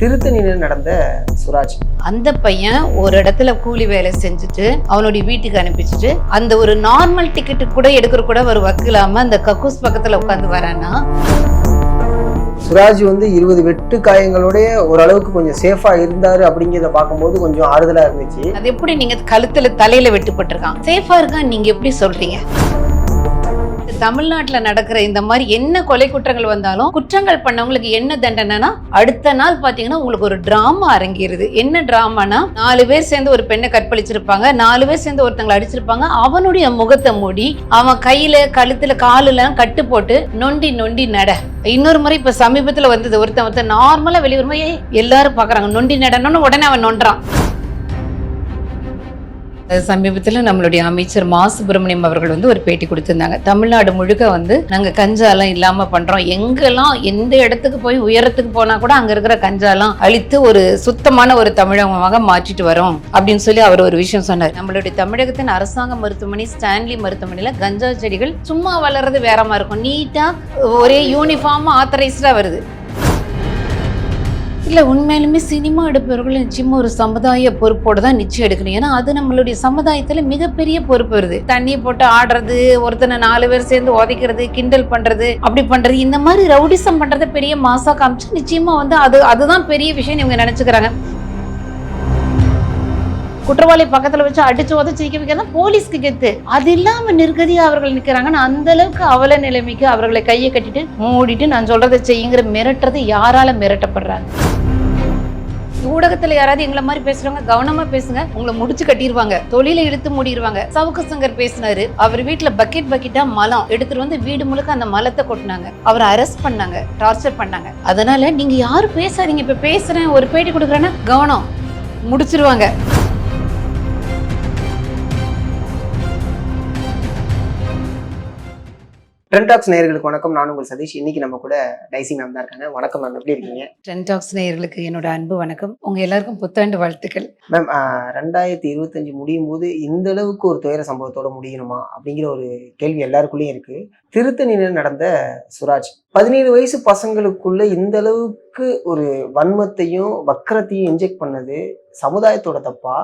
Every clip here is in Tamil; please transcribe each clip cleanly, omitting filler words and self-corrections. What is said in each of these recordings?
திருத்தணியில் நடந்த சுராஜ். அந்த பையன் ஒரு இடத்துல கூலி வேலை செஞ்சுட்டு அவனுடைய வீட்டுக்கு அனுப்பிச்சுட்டு அந்த ஒரு நார்மல் டிக்கெட்டு கூட எடுக்கிற கூட ஒரு வக்கில்லாம அந்த கக்கூஸ் பக்கத்துல உட்காந்து வரானா. சுராஜ் 20 வெட்டு காயங்களோட ஓரளவுக்கு கொஞ்சம் சேஃபா இருந்தாரு அப்படிங்கிறத பார்க்கும்போது கொஞ்சம் ஆறுதலா இருந்துச்சு. அது எப்படி நீங்க கழுத்துல தலையில வெட்டுப்பட்டிருக்கான் சேஃபா இருக்கான்னு நீங்க எப்படி சொல்றீங்க? தமிழ்நாட்டுல நடக்கிற இந்த மாதிரி என்ன கொலை குற்றங்கள் வந்தாலும் குற்றங்கள் பண்ணவங்களுக்கு என்ன தண்டனைனா அடுத்த நாள் பாத்தீங்கன்னா உங்களுக்கு ஒரு டிராமா அரங்கிருது. என்ன டிராமானா 4 பேர் சேர்ந்து ஒரு பெண்ணை கற்பழிச்சிருப்பாங்க, 4 பேர் சேர்ந்து ஒருத்தங்களை அடிச்சிருப்பாங்க. அவனுடைய முகத்தை மூடி அவன் கையில கழுத்துல காலுல கட்டு போட்டு நொண்டி நொண்டி நட. இன்னொரு முறை இப்ப சமீபத்துல வந்தது ஒருத்தன் நார்மலா வெளியே வரும்போது எல்லாரும் பாக்குறாங்க நொண்டி நடனம்னு உடனே அவன் நொன்றான். சமீபத்தில் நம்மளுடைய அமைச்சர் மா சுப்பிரமணியம் அவர்கள் ஒரு பேட்டி கொடுத்திருந்தாங்க. தமிழ்நாடு முழுக்க நாங்க கஞ்சாலாம் இல்லாம பண்றோம், எங்கெல்லாம் எந்த இடத்துக்கு போய் உயரத்துக்கு போனா கூட அங்க இருக்கிற கஞ்சாலாம் அழித்து ஒரு சுத்தமான ஒரு தமிழகமாக மாற்றிட்டு வரோம் அப்படின்னு சொல்லி அவர் ஒரு விஷயம் சொன்னார். நம்மளுடைய தமிழகத்தின் அரசாங்க மருத்துவமனை ஸ்டான்லி மருத்துவமனையில கஞ்சா செடிகள் சும்மா வளர்றது வேறமா இருக்கும், நீட்டா ஒரே யூனிஃபார்ம் ஆத்தரைஸ்டா வருது. இல்லை உண்மையிலுமே சினிமா எடுப்பவர்கள் நிச்சயமா ஒரு சமுதாய பொறுப்போடு தான் நிச்சயம் எடுக்கணும். ஏன்னா அது நம்மளுடைய சமுதாயத்துல மிகப்பெரிய பொறுப்பு வருது. தண்ணியை போட்டு ஆடுறது, ஒருத்தனை 4 பேர் சேர்ந்து உதைக்கிறது, கிண்டல் பண்றது, அப்படி பண்றது, இந்த மாதிரி ரவுடிசம் பண்றதை பெரிய மாசா காமிச்சு நிச்சயமா அதுதான் பெரிய விஷயம் இவங்க நினைச்சுக்கிறாங்க. குற்றவாளி பக்கத்துல வச்சு அடிச்சு உதச்சி வைக்கிறதா போலீஸ்க்கு கெத்து. அது இல்லாம நிர்கதியா அவர்கள் நிக்கிறாங்கன்னா அந்த அளவுக்கு அவல நிலைமைக்கு அவர்களை கையை கட்டிட்டு மூடிட்டு நான் சொல்றதை செய்யுங்கிற மிரட்டுறது யாரால மிரட்டப்படுறாங்க? ஊடகத்துல யாராவது எங்களை மாதிரி பேசுறவங்க கவனமா பேசுங்க, உங்களை முடிச்சு கட்டிடுவாங்க, தொழிலை இழுத்து மூடிடுவாங்க. சவுக்கு சங்கர் பேசினாரு, அவர் வீட்டுல பக்கெட்டா மலம் எடுத்துட்டு வீடு முழுக்க அந்த மலத்தை கொட்டினாங்க, அவரை அரெஸ்ட் பண்ணாங்க, டார்ச்சர் பண்ணாங்க. அதனால நீங்க யாரும் பேசாதீங்க. இப்ப பேசுறேன் ஒரு பேட்டி கொடுக்குறேன்னா கவனம், முடிச்சிருவாங்க. ட்ரெண்ட் டாக்ஸ் நேயர்களுக்கு வணக்கம். நான் உங்கள் சதீஷ். இன்னைக்கு நம்ம கூட டைசி மேம் தான் இருக்காங்க. வணக்கம் மேம், எப்படி இருக்கீங்க? ட்ரெண்ட் டாக்ஸ் நேயர்களுக்கு என்னோட அன்பு வணக்கம். உங்க எல்லாருக்கும் புத்தாண்டு வாழ்த்துக்கள். மேம், 2025 முடியும் போது இந்த அளவுக்கு ஒரு துயர சம்பவத்தோட முடியணுமா அப்படிங்கிற ஒரு கேள்வி எல்லாருக்குள்ளேயும் இருக்கு. திருத்தணியில் நடந்த சுராஜ் 17 வயசு பசங்களுக்குள்ள இந்த அளவுக்கு ஒரு வன்மத்தையும் வக்கரத்தையும் இன்ஜெக்ட் பண்ணது சமுதாயத்தோட தப்பா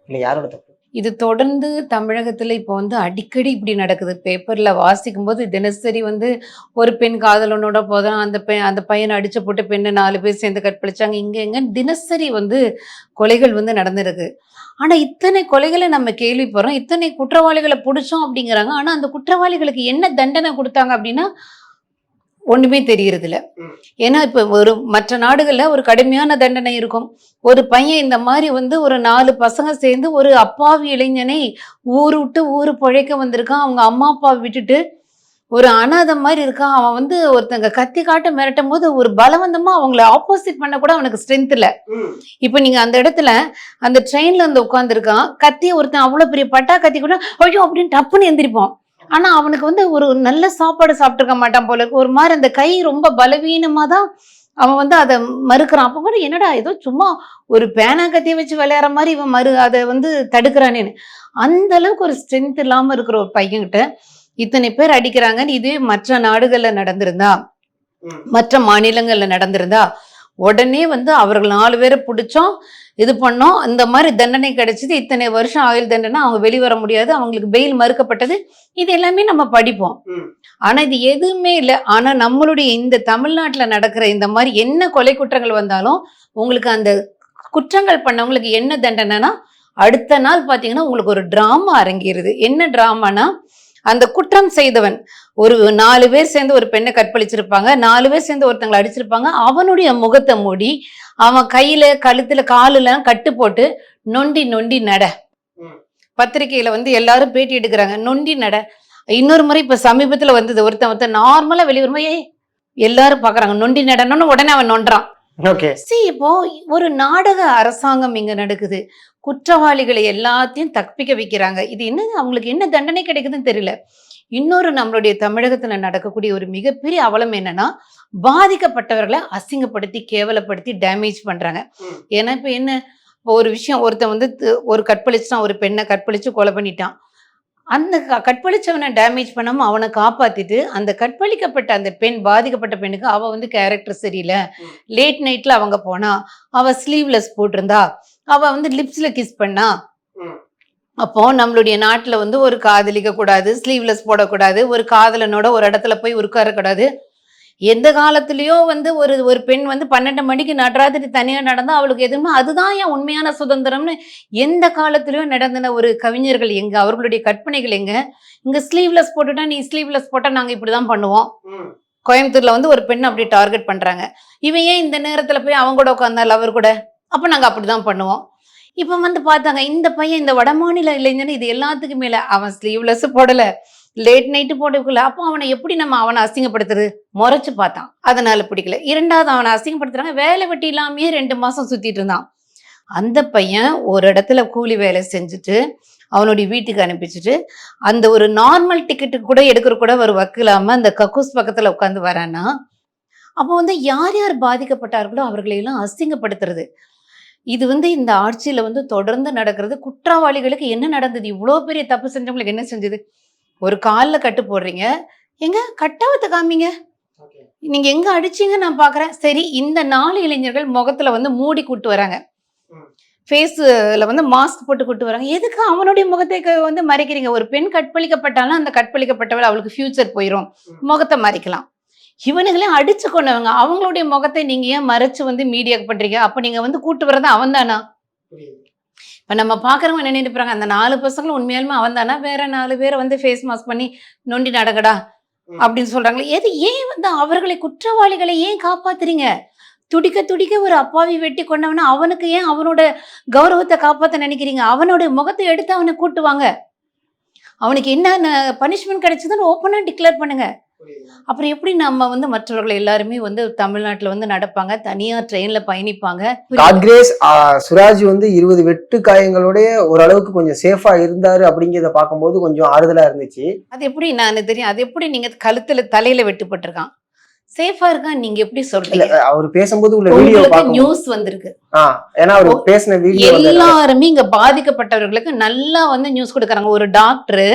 இல்லை யாரோட தப்பு? இது தொடர்ந்து தமிழகத்துல இப்போ அடிக்கடி இப்படி நடக்குது. பேப்பர்ல வாசிக்கும் போது தினசரி ஒரு பெண் காதலனோட போதான் அந்த பையனை அடிச்சு போட்டு பெண்ணை 4 பேர் சேர்ந்து கற்பழிச்சாங்க, இங்க தினசரி கொலைகள் நடந்திருக்கு. ஆனா இத்தனை கொலைகளை நம்ம கேள்விப்படுறோம், இத்தனை குற்றவாளிகளை பிடிச்சோம் அப்படிங்கிறாங்க. ஆனா அந்த குற்றவாளிகளுக்கு என்ன தண்டனை கொடுத்தாங்க அப்படின்னா ஒண்ணுமே தெரியறது இல்ல. ஏன்னா இப்ப மற்ற நாடுகள்ல ஒரு கடுமையான தண்டனை இருக்கும். ஒரு பையன் இந்த மாதிரி ஒரு 4 பசங்க சேர்ந்து ஒரு அப்பாவி இளைஞனை ஊரு விட்டு ஊரு பிழைக்க வந்திருக்கான். அவங்க அம்மா அப்பா விட்டுட்டு ஒரு அனாதை மாதிரி இருக்கான். அவன் ஒருத்தங்க கத்தி காட்ட மிரட்டும் போது ஒரு பலவந்தமா அவங்கள ஆப்போசிட் பண்ண கூட அவனுக்கு ஸ்ட்ரென்த் இல்ல. இப்ப நீங்க அந்த இடத்துல அந்த ட்ரெயின்ல உட்காந்துருக்கான், கத்திய ஒருத்தன் அவ்வளவு பெரிய பட்டா கத்தி கூட ஐயோ அப்படின்னு டப்புன்னு எந்திரிப்பான். ஆனா அவனுக்கு ஒரு நல்ல சாப்பாடு சாப்பிட்டுருக்க மாட்டான் போல இருக்கு. ஒரு மாதிரி அந்த கை ரொம்ப பலவீனமா தான் அவன் அதை மறுக்கிறான். அப்ப கூட என்னடா ஏதோ சும்மா ஒரு பேனா கத்திய வச்சு விளையாடுற மாதிரி இவன் அதை தடுக்கிறானேன்னு. அந்த அளவுக்கு ஒரு ஸ்ட்ரென்த் இல்லாம இருக்கிற ஒரு பையன்கிட்ட இத்தனை பேர் அடிக்கிறாங்கன்னு இதே மற்ற நாடுகள்ல நடந்திருந்தா, மற்ற மாநிலங்கள்ல நடந்திருந்தா உடனே அவர்கள் 4 பேரை பிடிச்சோம், இது பண்ணோம், இந்த மாதிரி தண்டனை கிடைச்சது, இத்தனை வருஷம் ஆயுள் தண்டனை, அவங்க வெளிவர முடியாது, அவங்களுக்கு பெயில் மறுக்கப்பட்டது, இது எல்லாமே நம்ம படிப்போம். ஆனா இது எதுவுமே இல்லை. ஆனா நம்மளுடைய இந்த தமிழ்நாட்டுல நடக்கிற இந்த மாதிரி என்ன கொலை குற்றங்கள் வந்தாலும் உங்களுக்கு அந்த குற்றங்கள் பண்ணவங்களுக்கு என்ன தண்டனைனா அடுத்த நாள் பாத்தீங்கன்னா உங்களுக்கு ஒரு டிராமா அரங்கிருது. என்ன டிராமானா அந்த குற்றம் செய்தவன் ஒரு 4 பேர் சேர்ந்து ஒரு பெண்ணை கற்பழிச்சிருப்பாங்க, 4 பேர் சேர்ந்து ஒருத்தங்களை அடிச்சிருப்பாங்க. அவனுடைய முகத்தை மூடி அவன் கையில கழுத்துல காலுல கட்டு போட்டு நொண்டி நொண்டி நட. பத்திரிகையில எல்லாரும் பேட்டி எடுக்கிறாங்க, நொண்டி நட. இன்னொரு முறை இப்ப சமீபத்துல வந்தது ஒருத்தன் நார்மலா வெளியே வரும்போது எல்லாரும் பாக்குறாங்க நொண்டி நடனம்னு உடனே அவன் நொன்றான். இப்போ ஒரு நாடக அரசாங்கம் இங்க நடக்குது. குற்றவாளிகளை எல்லாத்தையும் தப்பிக்க வைக்கிறாங்க. இது என்ன அவங்களுக்கு என்ன தண்டனை கிடைக்குதுன்னு தெரியல. இன்னொரு நம்மளுடைய தமிழகத்துல நடக்கக்கூடிய ஒரு மிகப்பெரிய அவலம் என்னன்னா பாதிக்கப்பட்டவர்களை அசிங்கப்படுத்தி கேவலப்படுத்தி டேமேஜ் பண்றாங்க. ஏன்னா இப்ப ஒரு விஷயம் ஒருத்தன் ஒரு கற்பழிச்சுட்டான், ஒரு பெண்ணை கற்பழிச்சு கொலை பண்ணிட்டான். அந்த கற்பழிச்சவனை டேமேஜ் பண்ணாம அவனை காப்பாத்திட்டு அந்த கற்பழிக்கப்பட்ட அந்த பெண் பாதிக்கப்பட்ட பெண்ணுக்கு அவ வந்து கேரக்டர் சரியில்லை, லேட் நைட்ல அவங்க போனா, அவ ஸ்லீவ்லெஸ் போட்டிருந்தா, அவ வந்து லிப்ஸ்ல கிஸ் பண்ணா, அப்போ நம்மளுடைய நாட்டுல வந்து ஒரு காதலிக்க கூடாது, ஸ்லீவ்லெஸ் போடக்கூடாது, ஒரு காதலனோட ஒரு இடத்துல போய் உட்காரக்கூடாது. எந்த காலத்திலயோ வந்து ஒரு ஒரு பெண் வந்து 12 மணிக்கு நடராத்திரி தனியா நடந்தா அவளுக்கு எதுவுமே அதுதான் என் உண்மையான சுதந்திரம்னு எந்த காலத்திலயோ நடந்தின ஒரு கவிஞர்கள் எங்க, அவர்களுடைய கற்பனைகள் எங்க? இங்க ஸ்லீவ்லெஸ் போட்டுட்டா நீ ஸ்லீவ்லெஸ் போட்டா நாங்க இப்படிதான் பண்ணுவோம். கோயம்புத்தூர்ல வந்து ஒரு பெண் அப்படி டார்கெட் பண்றாங்க. இவன் ஏன் இந்த நேரத்துல போய் அவங்க கூட உட்கார்ந்தா லவர் கூட? அப்ப நாங்க அப்படிதான் பண்ணுவோம். இப்ப வந்து பார்த்தாங்க இந்த பையன் இந்த வடமாநில இளைஞன் இது எல்லாத்துக்கும் மேல அவன் ஸ்லீவ்லெஸ் போடல, லேட் நைட்டு போட்டுக்கல. அப்போ அவனை எப்படி நம்ம அவனை அசிங்கப்படுத்துறது? முறைச்சு பார்த்தான், அதனால பிடிக்கல. இரண்டாவது அவனை அசிங்கப்படுத்துறாங்க, வேலை வெட்டி இல்லாமயே 2 மாசம் சுத்திட்டு இருந்தான். அந்த பையன் ஒரு இடத்துல கூலி வேலை செஞ்சுட்டு அவனுடைய வீட்டுக்கு அனுப்பிச்சுட்டு அந்த ஒரு நார்மல் டிக்கெட்டு கூட எடுக்கிற கூட ஒரு வக்கு இல்லாம அந்த கக்கூஸ் பக்கத்துல உட்காந்து வரானா, அப்போ வந்து யார் யார் பாதிக்கப்பட்டார்களோ அவர்களை எல்லாம் அசிங்கப்படுத்துறது. இது வந்து இந்த ஆட்சியில வந்து தொடர்ந்து நடக்கிறது. குற்றவாளிகளுக்கு என்ன நடந்தது? இவ்வளோ பெரிய தப்பு செஞ்சவங்களுக்கு என்ன செஞ்சது? ஒரு கால்ல கட்டு போடுறீங்க, எங்க கட்டவத்தை காமிங்க, நீங்க எங்க அடிச்சீங்க நான் பாக்குறேன். சரி, இந்த 4 இளைஞர்கள் முகத்துல வந்து மூடி கூட்டு வராங்க, ஃபேஸ்ல வந்து மாஸ்க் போட்டு கூட்டு வராங்க. எதுக்கு அவனுடைய முகத்தை வந்து மறைக்கிறீங்க? ஒரு பெண் கற்பழிக்கப்பட்டாலும் அந்த கற்பழிக்கப்பட்டவள் அவளுக்கு ஃபியூச்சர் போயிடும், முகத்தை மறைக்கலாம். இவனுங்களே அடிச்சு கொண்டவங்க, அவங்களுடைய முகத்தை நீங்க ஏன் மறைச்சு வந்து மீடியாக்கு பண்றீங்க? அப்ப நீங்க வந்து கூட்டு வர்றது அவன் தானா? இப்ப நம்ம பாக்குறவங்க என்ன நினைப்பாங்க, அந்த 4 பசங்களும் உண்மையாலுமே அவன் தானா? வேற 4 பேரை வந்து ஃபேஸ் மாஸ்க் பண்ணி நொண்டி நடக்கடா அப்படின்னு சொல்றாங்களே. எது ஏன் வந்து அவர்களை குற்றவாளிகளை ஏன் காப்பாத்துறீங்க? துடிக்க துடிக்க ஒரு அப்பாவி வெட்டி கொண்டவன அவனுக்கு ஏன் அவனோட கௌரவத்தை காப்பாத்த நினைக்கிறீங்க? அவனோட முகத்தை எடுத்து அவனை கூட்டுவாங்க, அவனுக்கு என்ன பனிஷ்மெண்ட் கிடைச்சதுன்னு ஓப்பனா டிக்ளேர் பண்ணுங்க. அப்புறம் எப்படி நம்ம வந்து மற்றவர்கள் எல்லாருமே வந்து தமிழ்நாட்டுல வந்து நடப்பாங்க, தனியா ட்ரெயின்ல பயணிப்பாங்க. காட் கிரேஸ் சுராஜ் வந்து 20 வெட்டு காயங்களோட ஓரளவுக்கு கொஞ்சம் சேஃபா இருந்தாரு அப்படிங்கிறத பார்க்கும்போது கொஞ்சம் ஆறுதலா இருந்துச்சு. அது எப்படி நான் தெரியும், அது எப்படி நீங்க கழுத்துல தலையில வெட்டுப்பட்டிருக்கான் சேஃபா இருக்கான் நீங்க எப்படி இல்ல சொல்றீங்க? அவர் பேசும்போது உள்ள வீடியோ உங்களுக்கு பார்க்கும் நியூஸ் வந்திருக்கு, ஏன்னா அவர் பேசின வீடியோ எல்லாருமே இங்க பாதிக்கப்பட்டவர்களுக்கு நல்லா வந்து நியூஸ் கொடுக்குறாங்க. ஒரு டாக்டர்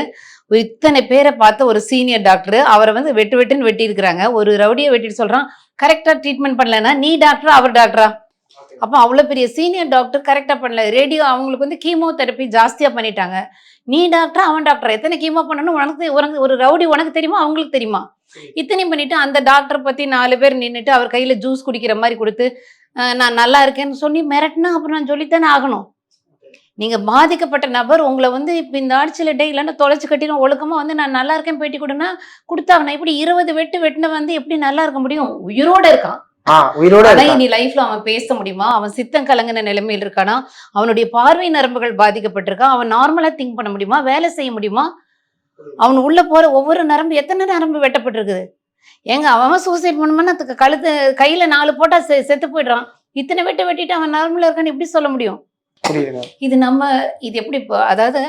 இத்தனை பேரை பார்த்த ஒரு சீனியர் டாக்டர் அவரை வந்து வெட்டு வெட்டுன்னு வெட்டி இருக்கிறாங்க. ஒரு ரவுடியை வெட்டிட்டு சொல்றான், கரெக்டா ட்ரீட்மெண்ட் பண்ணலன்னா நீ டாக்டரா அவர் டாக்டரா? அப்போ அவ்வளவு பெரிய சீனியர் டாக்டர் கரெக்டா பண்ணல. ரேடியோ அவங்களுக்கு வந்து கீமோ தெரப்பி ஜாஸ்தியா பண்ணிட்டாங்க. நீ டாக்டரா அவன் டாக்டரா? எத்தனை கீமோ பண்ணணும் உனக்கு ஒரு ரவுடி உனக்கு தெரியுமா அவங்களுக்கு தெரியுமா? இத்தனையும் பண்ணிட்டு அந்த டாக்டர் பத்தி 4 பேர் நின்றுட்டு அவர் கையில ஜூஸ் குடிக்கிற மாதிரி கொடுத்து நான் நல்லா இருக்கேன்னு சொல்லி மிரட்டினா அப்புறம் நான் சொல்லித்தானே ஆகணும். நீங்க பாதிக்கப்பட்ட நபர் உங்களை வந்து இப்ப இந்த ஆட்சியில டே இல்லைன்னா தொலைச்சு கட்டிடும் ஒழுக்கமா வந்து நான் நல்லா இருக்கேன் பேட்டி கொடுன்னா கொடுத்தாகணும். இப்படி 20 வெட்டுன வந்து எப்படி நல்லா இருக்க முடியும்? உயிரோட இருக்கான். ஆனா இனி லைஃப்ல அவன் பேச முடியுமா? அவன் சித்தம் கலங்கின நிலைமையில் இருக்கானா? அவனுடைய பார்வை நரம்புகள் பாதிக்கப்பட்டிருக்கான். அவன் நார்மலா திங்க் பண்ண முடியுமா? வேலை செய்ய முடியுமா? அவன் உள்ள போற ஒவ்வொரு நரம்பு எத்தனை நரம்பு வெட்டப்பட்டிருக்குது? ஏங்க அவன் சூசைட் பண்ணுமான்னா கழுத்து கையில 4 போட்டா செத்து போயிடுறான். இத்தனை வெட்டிட்டு அவன் நார்மலா இருக்கான்னு எப்படி சொல்ல முடியும்? இது இது எப்படி அதாவது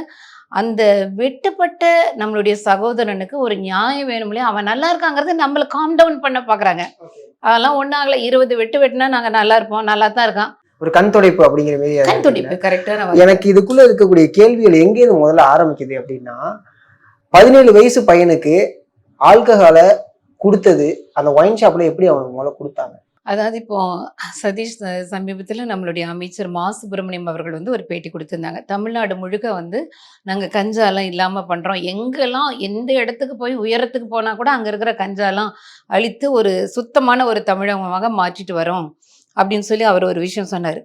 அந்த வெட்டுப்பட்ட நம்மளுடைய சகோதரனுக்கு ஒரு நியாயம் வேணும் இல்லையா? அவன் நல்லா இருக்காங்கிறது நம்மள காம் டவுன் பண்ண பாக்குறாங்க. அதெல்லாம் ஒன்னாகல. 20 வெட்டுனா நாங்க நல்லா இருப்போம், நல்லா தான் இருக்கான். ஒரு கண் துடைப்பு அப்படிங்கிற மாதிரி. கண் துடைப்பு கரெக்டா. எனக்கு இதுக்குள்ள இருக்கக்கூடிய கேள்விகள் எங்கேயிருந்து முதல்ல ஆரம்பிக்குது அப்படின்னா, 17 வயசு பையனுக்கு ஆல்கஹாலை கொடுத்தது அந்த ஒயின் ஷாப்ல எப்படி அவனுக்கு முதல்ல கொடுத்தாங்க? அதாவது இப்போ சதீஷ் சமீபத்தில் நம்மளுடைய அமைச்சர் மா சுப்பிரமணியம் அவர்கள் வந்து ஒரு பேட்டி கொடுத்திருந்தாங்க. தமிழ்நாடு முழுக்க வந்து நாங்கள் கஞ்சாலாம் இல்லாமல் பண்ணுறோம், எங்கெல்லாம் எந்த இடத்துக்கு போய் உயரத்துக்கு போனால் கூட அங்கே இருக்கிற கஞ்சாலாம் அழித்து ஒரு சுத்தமான ஒரு தமிழகமாக மாற்றிட்டு வரோம் அப்படின்னு சொல்லி அவர் ஒரு விஷயம் சொன்னார்.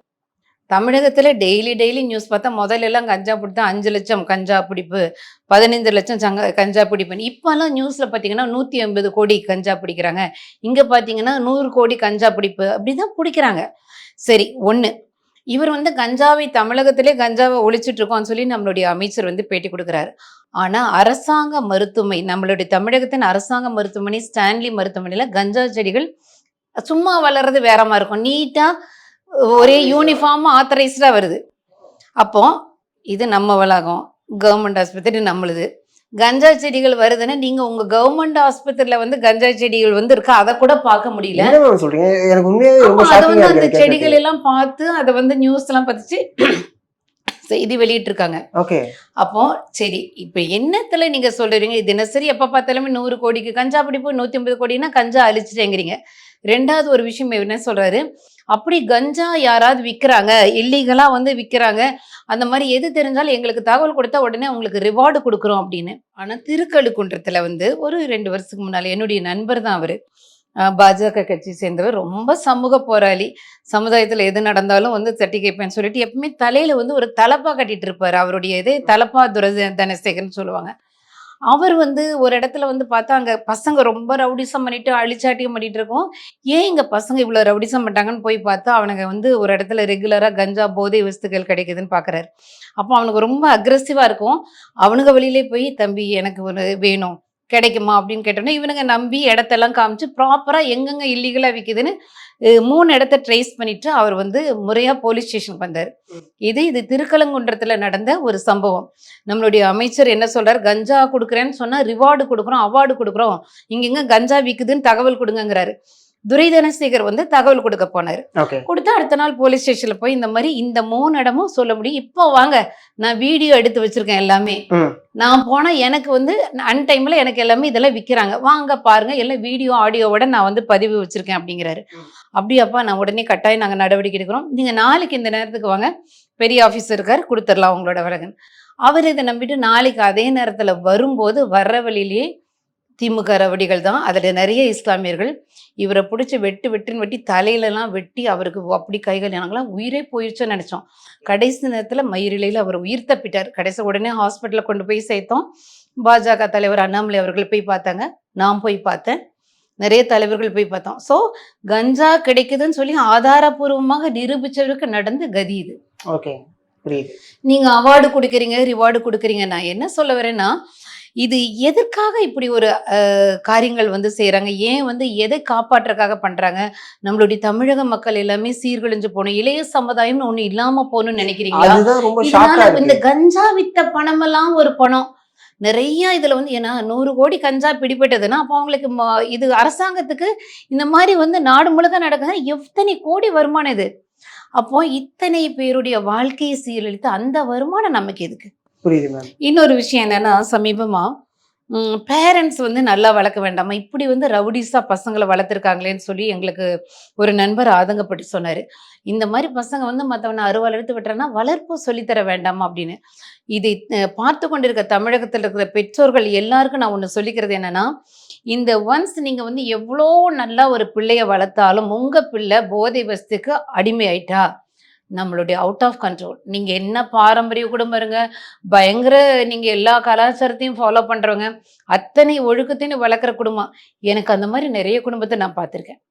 தமிழகத்தில் டெய்லி நியூஸ் பார்த்தா முதல்ல எல்லாம் கஞ்சா பிடித்தா 5 லட்சம் கஞ்சா பிடிப்பு, 15 லட்சம் கஞ்சா பிடிப்பு. இப்போல்லாம் நியூஸில் பார்த்தீங்கன்னா 180 கோடி கஞ்சா பிடிக்கிறாங்க, இங்கே பார்த்தீங்கன்னா 100 கோடி கஞ்சா பிடிப்பு அப்படிதான் பிடிக்கிறாங்க. சரி, ஒன்று இவர் வந்து கஞ்சாவை தமிழகத்திலே கஞ்சாவை ஒழிச்சிட்டு இருக்கோம்னு சொல்லி நம்மளுடைய அமைச்சர் வந்து பேட்டி கொடுக்குறாரு. ஆனால் அரசாங்க மருத்துவமனை, நம்மளுடைய தமிழகத்தின் அரசாங்க மருத்துவமனை ஸ்டான்லி மருத்துவமனையில் கஞ்சா செடிகள் சும்மா வளர்றது வேற மாதிரி இருக்கும், நீட்டாக ஒரே யூனிஃபார்மா ஆத்தரைஸ்டா வருது. அப்போ இது நம்ம வளாகம், கவர்மெண்ட் ஆஸ்பத்திரி நம்மளுது. கஞ்சா செடிகள் வருதுன்னா நீங்க உங்க கவர்மெண்ட் ஆஸ்பத்திரியில வந்து கஞ்சா செடிகள் வந்து இருக்கா அதை கூட பார்க்க முடியல. அதை வந்து அந்த செடிகள் எல்லாம் பார்த்து அதை வந்து நியூஸ் எல்லாம் பார்த்துச்சு செய்தி வெளியிட்டிருக்காங்க. ஓகே. அப்போ சரி, இப்ப என்னத்துல நீங்க சொல்றீங்க தினசரி எப்ப பார்த்தாலுமே 100 கோடிக்கு கஞ்சா பிடிப்பு, 150 கோடினா கஞ்சா அழிச்சிட்டேங்கிறீங்க. 2வது ஒரு விஷயம் என்ன சொல்றாரு, அப்படி கஞ்சா யாராவது விக்கிறாங்க, இல்லீகலா வந்து விக்கிறாங்க, அந்த மாதிரி எது தெரிஞ்சாலும் எங்களுக்கு தகவல் கொடுத்தா உடனே உங்களுக்கு ரிவார்டு கொடுக்குறோம் அப்படின்னு. ஆனா திருக்கழுக்குன்றத்துல வந்து ஒரு 2 வருஷத்துக்கு முன்னால என்னுடைய நண்பர் தான் அவரு. பாஜக கட்சி சேர்ந்தவர், ரொம்ப சமூக போராளி. சமுதாயத்துல எது நடந்தாலும் வந்து தட்டி கேட்பேன்னு சொல்லிட்டு எப்பவுமே தலையில வந்து ஒரு தலப்பா கட்டிட்டு இருப்பாரு. அவருடைய இதே தலப்பா தனசேகர்ன்னு சொல்லுவாங்க. அவர் வந்து ஒரு இடத்துல வந்து பார்த்தா, அங்க பசங்க ரொம்ப ரவுடிசம் பண்ணிட்டு, அழிச்சாட்டியம் பண்ணிட்டு இருக்கோம். ஏன் இங்க பசங்க இவ்வளோ ரவுடிசம் பண்றாங்கன்னு போய் பார்த்தா, அவனுங்க வந்து ஒரு இடத்துல ரெகுலரா கஞ்சா, போதை வஸ்துக்கள் கிடைக்குதுன்னு பார்க்குறாரு. அப்போ அவனுக்கு ரொம்ப அக்ரெசிவா இருக்கும். அவனுங்க வழியிலே போய், "தம்பி எனக்கு ஒரு வேணும். கிடைக்குமா?" அப்படின்னு கேட்டோனே, இவனுங்க நம்பி இடத்தெல்லாம் காமிச்சு, ப்ராப்பரா எங்கெங்க இல்லீகலா விக்குதுன்னு 3 இடத்த ட்ரேஸ் பண்ணிட்டு, அவர் வந்து முறையா போலீஸ் ஸ்டேஷனுக்கு வந்தாரு. இது திருக்கலங்குன்றத்துல நடந்த ஒரு சம்பவம். நம்மளுடைய அமைச்சர் என்ன சொல்றாரு, கஞ்சா குடுக்குறேன்னு சொன்னா ரிவார்டு குடுக்குறோம், அவார்டு குடுக்குறோம். இங்கங்க கஞ்சா விக்குதுன்னு தகவல் குடுங்கங்கிறாரு. துரை தனசேகர் வந்து தகவல் கொடுக்க போனாரு. ஓகே. கொடுத்தா அடுத்த நாள் போலீஸ் ஸ்டேஷன்ல போய் இந்த மாதிரி இந்த 3 இடமும் சொல்ல முடியும். இப்போ வாங்க, நான் வீடியோ எடுத்து வச்சிருக்கேன் எல்லாமே. நான் போனா எனக்கு வந்து அன்டைம்ல எனக்கு எல்லாமே இதெல்லாம் விக்கிறாங்க. வாங்க பாருங்க, எல்லாம் வீடியோ ஆடியோவோட நான் வந்து பதிவு வச்சிருக்கேன் அப்படிங்கிறாரு. அப்படியாப்பா, நான் உடனே கட்டாயம் நாங்க நடவடிக்கை எடுக்கிறோம். நீங்க நாளைக்கு இந்த நேரத்துக்கு வாங்க, பெரிய ஆபீசர் இருக்காரு, கொடுத்துடலாம் உங்களோட விலகன். அவர் இதை நம்பிட்டு நாளைக்கு அதே நேரத்துல வரும்போது வர்ற வழியிலேயே திமுக ரவடிகள் தான், அதுல நிறைய இஸ்லாமியர்கள் இவரை பிடிச்சி வெட்டுன்னு வெட்டி தலையிலலாம் வெட்டி அவருக்கு அப்படி கைகள் நாங்களாம் உயிரே போயிடுச்சோன்னு நினைச்சோம். கடைசி நேரத்துல மயிரிழையில அவர் உயிர் தப்பிட்டார். கடைசி உடனே ஹாஸ்பிட்டல்ல கொண்டு போய் சேர்த்தோம். பாஜக தலைவர் அண்ணாமலை அவர்கள் போய் பார்த்தாங்க, நான் போய் பார்த்தேன், நிறைய தலைவர்கள் போய் பார்த்தோம். ஸோ கஞ்சா கிடைக்குதுன்னு சொல்லி ஆதாரபூர்வமாக நிரூபிச்சவருக்கு நடந்த கதி இது. ஓகே, புரியுது. நீங்க அவார்டு கொடுக்குறீங்க, ரிவார்டு கொடுக்குறீங்க. நான் என்ன சொல்ல வரேன்னா, இது எதற்காக இப்படி ஒரு காரியங்கள் வந்து செய்யறாங்க? ஏன் வந்து எதை காப்பாற்றுறதுக்காக பண்றாங்க? நம்மளுடைய தமிழக மக்கள் எல்லாமே சீர்குலைஞ்சு போகணும், இளைய சமுதாயம்னு ஒண்ணு இல்லாம போகணும்னு நினைக்கிறீங்களா? அதுதான் ரொம்ப இதனால ஷாக்கா இருக்கு. இந்த கஞ்சா வித்த பணமெல்லாம் ஒரு பணம் நிறைய இதுல வந்து, ஏன்னா 100 கோடி கஞ்சா பிடிபட்டதுன்னா அப்போ அவங்களுக்கு இது அரசாங்கத்துக்கு இந்த மாதிரி வந்து நாடு முழுக்க நடக்குதுன்னா எத்தனை கோடி வருமானம் இது. அப்போ இத்தனை பேருடைய வாழ்க்கையை சீரழித்து அந்த வருமானம் நமக்கு எதுக்கு? புரியுது மேம். இன்னொரு விஷயம் என்னன்னா, சமீபமா பேரண்ட்ஸ் வந்து நல்லா வளர்க்க வேண்டாமா, இப்படி வந்து ரவுடிஸா பசங்களை வளர்த்துருக்காங்களேன்னு சொல்லி எங்களுக்கு ஒரு நண்பர் ஆதங்கப்பட்டு சொன்னாரு. இந்த மாதிரி பசங்க வந்து மற்றவனை அருவாள் எடுத்து விட்டுறனா வளர்ப்பு சொல்லித்தர வேண்டாமா அப்படின்னு. இதை பார்த்து கொண்டிருக்க தமிழகத்தில் இருக்கிற பெற்றோர்கள் எல்லாருக்கும் நான் ஒன்று சொல்லிக்கிறது என்னன்னா, இந்த ஒன்ஸ் நீங்க வந்து எவ்வளோ நல்லா ஒரு பிள்ளைய வளர்த்தாலும் உங்க பிள்ளை போதை வஸ்துக்கு அடிமை ஆயிட்டா, நம்மளுடைய அவுட் ஆஃப் கண்ட்ரோல். நீங்க என்ன பாரம்பரிய குடும்பம் இருங்க, பயங்கர நீங்க எல்லா கலாச்சாரத்தையும் ஃபாலோ பண்றவங்க, அத்தனை ஒழுக்கத்தையும் வளர்க்குற குடும்பம். எனக்கு அந்த மாதிரி நிறைய குடும்பத்தை நான் பார்த்துருக்கேன்.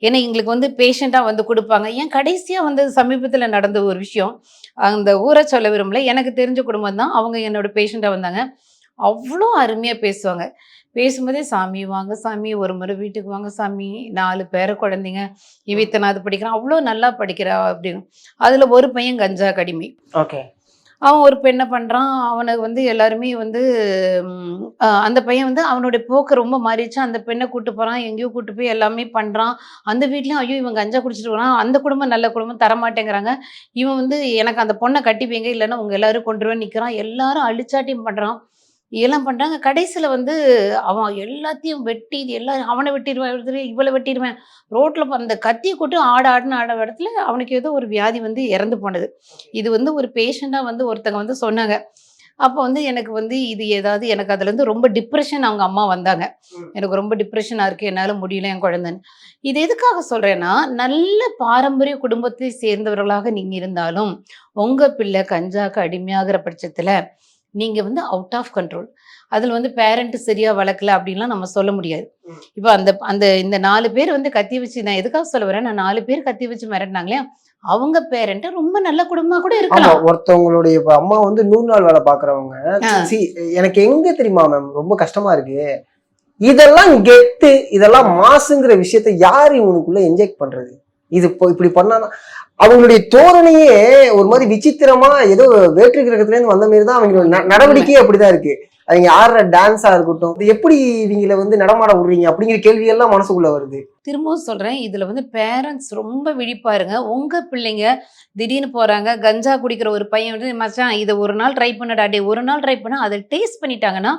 ஏன்னா எங்களுக்கு வந்து பேஷண்டா வந்து கொடுப்பாங்க. ஏன் கடைசியா வந்து சமீபத்தில் நடந்த ஒரு விஷயம், அந்த ஊரை சொல்ல விரும்பல, எனக்கு தெரிஞ்ச குடும்பம் தான். அவங்க என்னோட பேஷண்டா வந்தாங்க. அவ்வளோ அருமையா பேசுவாங்க. பேசும்போதே, "சாமி வாங்க சாமி, ஒரு முறை வீட்டுக்கு வாங்க சாமி, 4 பேர குழந்தைங்க, இவ இத்தனாவது படிக்கிறான், அவ்வளோ நல்லா படிக்கிறா" அப்படின்னு. அதுல ஒரு பையன் கஞ்சா அடிமை. ஓகே. அவன் ஒரு பெண்ணை பண்றான். அவனுக்கு வந்து எல்லாருமே வந்து அந்த பையன் வந்து அவனுடைய போக்கு ரொம்ப மாறிடுச்சு. அந்த பெண்ணை கூட்டு போறான், எங்கேயோ கூட்டு போய் எல்லாமே பண்றான். அந்த வீட்லயும் ஐயோ இவன் கஞ்சா குடிச்சிட்டு வரான், அந்த குடும்பம் நல்ல குடும்பம் தரமாட்டேங்கிறாங்க. இவன் வந்து எனக்கு அந்த பொண்ணை கட்டி வைங்க, இல்லைன்னா உங்க எல்லாரும் கொண்டுருவேன் நிக்கிறான். எல்லாரும் அழிச்சாட்டியும் பண்றான், எல்லாம் பண்றாங்க. கடைசியில வந்து அவன் எல்லாத்தையும் வெட்டி, எல்லாரும் அவனை வெட்டிடுவேன், இவளை வெட்டிடுவேன், ரோட்ல அந்த கத்தியை கூட்டு ஆடுன்னு ஆட இடத்துல அவனுக்கு ஏதோ ஒரு வியாதி வந்து இறந்து போனது. இது வந்து ஒரு பேஷண்டா வந்து ஒருத்தங்க வந்து சொன்னாங்க. அப்போ வந்து எனக்கு வந்து இது ஏதாவது எனக்கு அதுல இருந்து ரொம்ப டிப்ரெஷன், அவங்க அம்மா வந்தாங்க, எனக்கு ரொம்ப டிப்ரெஷனா இருக்கு, என்னால முடியல என் குழந்தைன்னு. இது எதுக்காக சொல்றேன்னா, நல்ல பாரம்பரிய குடும்பத்தை சேர்ந்தவர்களாக நீங்க இருந்தாலும் உங்க பிள்ளை கஞ்சாக்கு அடிமையாகிற பட்சத்துல நீங்க வந்து அவுட் ஆஃப் கண்ட்ரோல். அதுல வந்து பேரண்ட் சரியா வளர்க்கல அப்படின்லாம் நம்ம சொல்ல முடியாது. இப்போ அந்த அந்த இந்த 4 பேர் வந்து கத்தி வச்சு, நான் எதுக்காக சொல்ல வரேன், நான் 4 பேர் கத்தி வச்சு மிரட்டினாங்களே, அவங்க பேரண்ட் ரொம்ப நல்ல குடும்பமா கூட ஆமா, இருக்கலாம். ஒருத்தவங்களுடைய அம்மா வந்து 100 நாள் வேலை பாக்குறவங்க. எனக்கு எங்க தெரியுமா மேம் ரொம்ப கஷ்டமா இருக்கு, இதெல்லாம் கெத்து, இதெல்லாம் மாசுங்கிற விஷயத்த யாரு இவனுக்குள்ள என்ஜெக்ட் பண்றது? இது இப்படி பண்ணா அவங்களுடைய தோரணையே ஒரு மாதிரி விசித்திரமா, ஏதோ வேற்று கிரகத்துல இருந்து வந்த மாதிரி தான் அவங்களோட நடவடிக்கையே அப்படிதான் இருக்கு. அவங்க ஆடுற டான்ஸா இருக்கட்டும், இது எப்படி இவங்கள வந்து நடமாட விடுறீங்க அப்படிங்கிற கேள்வி எல்லாம் மனசுக்குள்ள வருது. திரும்பவும் சொல்றேன், இதுல வந்து பேரண்ட்ஸ் ரொம்ப விழிப்பா இருங்க. உங்க பிள்ளைங்க திடீர்னு போறாங்க, கஞ்சா குடிக்கிற ஒரு பையன் வந்து, "மச்சான் இத ஒரு நாள் ட்ரை பண்ணுடா டேய், ஒரு நாள் ட்ரை பண்ணா அத டேஸ்ட் பண்ணிட்டாங்கன்னா,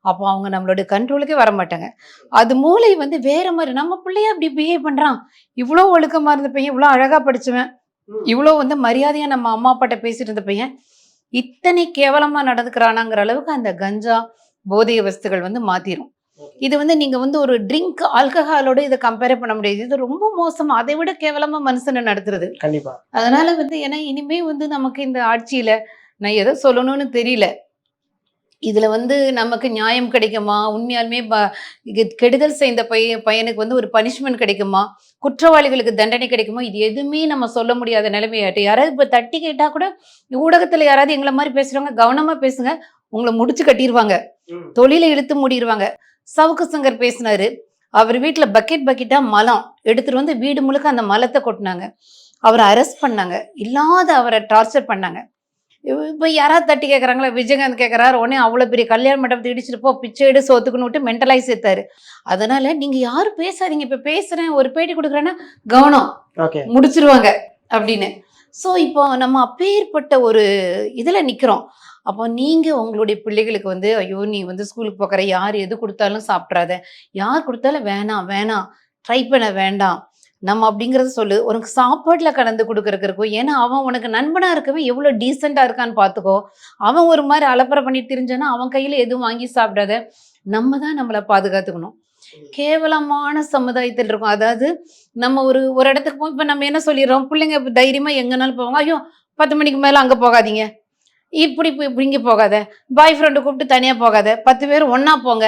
அப்போ அவங்க நம்மளோட கண்ட்ரோலுக்கே வரமாட்டாங்க." அது மூளை வந்து வேற மாரி, நம்ம பிள்ளைய அப்படி பிஹேவ் பண்றான். இவ்ளோ ஒழுக்கமா இருந்த பையன், இவ்ளோ அழகா படிச்சவன், இவ்ளோ வந்து மரியாதையா நம்ம அம்மா அப்பாட்ட பேசிட்டு இருந்த பையன், இத்தனை கேவலமா நடந்துக்கிறானாங்கிற அளவுக்கு அந்த கஞ்சா, போதைய வஸ்துகள் வந்து மாத்திரும். இது வந்து நீங்க வந்து ஒரு ட்ரிங்க் ஆல்கஹாலோட இத கம்பேர் பண்ண முடியாது. இது ரொம்ப மோசமா, அதை விட கேவலமா மனுஷன நடத்துறது. கண்டிப்பா. அதனால வந்து ஏன்னா இனிமே வந்து நமக்கு இந்த ஆட்சியில நான் எத சொல்லணும்னு தெரியல. இதுல வந்து நமக்கு நியாயம் கிடைக்குமா? உண்மையாலுமே கெடுதல் செய்த பையனுக்கு வந்து ஒரு பனிஷ்மென்ட் கிடைக்குமா? குற்றவாளிகளுக்கு தண்டனை கிடைக்குமா? இது எதுவுமே நம்ம சொல்ல முடியாத நிலைமையாட்டு. யாராவது இப்ப தட்டி கேட்டா கூட, ஊடகத்துல யாராவது எங்கள மாரி பேசுறவங்க, கவனமா பேசுங்க. உங்கள முடிச்சு கட்டிருவாங்க. தொழில இழுத்து மூடிருவாங்க. சவுக்கு சங்கர் பேசினாரு. அவர் வீட்ல பக்கெட்டா மலம் எடுத்துட்டு வந்து வீடு முழுக்க அந்த மலத்த கொட்டுனாங்க. அவர அரெஸ்ட் பண்ணாங்க. இல்லாத அவர டார்ச்சர் பண்ணாங்க. இப்ப யாராவது தட்டி கேட்கறாங்களா? விஜயகாந்த் கேட்கறாரு. உடனே அவ்வளோ பெரிய கல்யாண மண்டபத்த இடிச்சுட்டு போ, பிச்சை எடு சோத்துக்குன்னு விட்டு மென்டலைஸ் சேர்த்தாரு. அதனால நீங்க யாரும் பேசாதீங்க. இப்ப பேசுறேன், ஒரு பேட்டி குடுக்குறேன்னா, கவனம் ஓகே. முடிச்சிருவாங்க அப்படின்னு. ஸோ இப்போ நம்ம அப்பேற்பட்ட ஒரு இதுல நிக்கிறோம். அப்போ நீங்க உங்களுடைய பிள்ளைகளுக்கு வந்து, ஐயோ! நீ வந்து ஸ்கூலுக்கு போக்குற, யார் எது குடுத்தாலும் சாப்பிட்றாத. யார் குடுத்தாலும் வேணாம், வேணாம். ட்ரை பண்ண வேண்டாம். நம்ம அப்படிங்கிறத சொல்லு. உனக்கு சாப்பாட்டுல கலந்து குடுக்கறக்கு இருக்கும். ஏன்னா, அவன் உனக்கு நண்பனா இருக்கவன் எவ்வளோ டீசென்ட்டா இருக்கான்னு பார்த்துக்கோ. அவன் ஒரு மாரி அலப்பற பண்ணிட்டு திரிஞ்சான்னா, அவன் கையில எதுவும் வாங்கி சாப்பிடாத. நம்ம தான் நம்மள பாதுகாத்துக்கணும். கேவலமான சமுதாயத்தில் இருக்கோம். அதாவது நம்ம ஒரு ஒரு இடத்துக்கு இப்ப நம்ம என்ன சொல்லிடுறோம், பிள்ளைங்க இப்ப தைரியமா எங்கனாலும் போவாங்க. ஐயோ! 10 மணிக்கு மேல அங்க போகாதீங்க. இப்படி இங்க போகாத. பாய் ஃப்ரெண்ட கூப்பிட்டு தனியா போகாத. 10 பேரும் ஒண்ணா போங்க.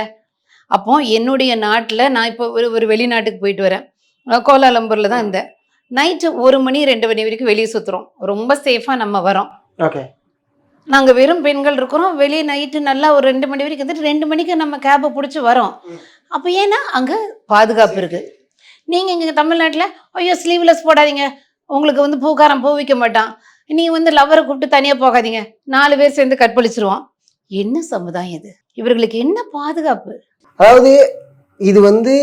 அப்போ என்னுடைய நாட்ல நான் இப்போ ஒரு ஒரு வெளிநாட்டுக்கு போயிட்டு வரேன். கோலாலம்பூர்ல தான் இருந்தேன். நைட்டு 1 மணி 2 மணி வரைக்கும் வெளிய சுத்துறோம். ரொம்ப சேஃபா நம்ம வரோம். ஓகே. நாங்க வெறும் பெண்கள் இருக்கிறோம். வெளிய நைட்டு நல்லா ஒரு 2 மணி வரைக்கும் இருந்துட்டு 2 மணிக்கு நம்ம கேப புடிச்சு வரோம். அப்ப ஏன்னா, அங்க பாதுகாப்பு இருக்கு. நீங்க இங்க தமிழ்நாட்டுல, ஐயோ! ஸ்லீவ்லெஸ் போடாதீங்க. உங்களுக்கு வந்து பூக்காரன் பூ விக்க மாட்டான். நீங்க வந்து லவ்வர கூப்பிட்டு தனியா போகாதீங்க. 4 பேர் சேர்ந்து கற்பழிச்சுருவான். என்ன சமுதாயம் இது? இவர்களுக்கு என்ன பாதுகாப்பு? அதாவது இது வந்து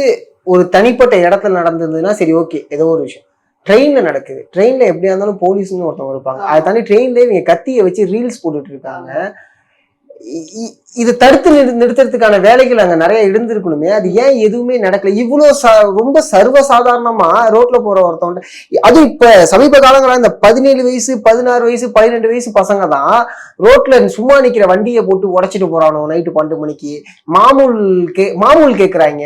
ஒரு தனிப்பட்ட இடத்துல நடந்ததுன்னா சரி, ஓகே, ஏதோ ஒரு விஷயம். ட்ரெயின்ல நடக்குது. ட்ரெயின்ல எப்படியா இருந்தாலும் போலீஸ்னு ஒருத்தவங்க இருப்பாங்க. அதை தாண்டி ட்ரெயின்ல இவங்க கத்தியை வச்சு ரீல்ஸ் போட்டுட்டு இருக்காங்க. இதை தடுத்து நிறுத்துறதுக்கான வேலைகள் அங்க நிறைய இருந்திருக்கணுமே. அது ஏன் எதுவுமே நடக்கல? இவ்வளவு ரொம்ப சர்வசாதாரணமா ரோட்ல போற ஒருத்தவங்க, அது இப்ப சமீப காலங்களா இந்த 17 வயசு 16 வயசு 12 வயசு பசங்க தான் ரோட்ல சும்மா நிக்கிற வண்டியை போட்டு உடைச்சிட்டு போறானோ நைட்டு 12 மணிக்கு. மாமூல் கேக்குறாங்க.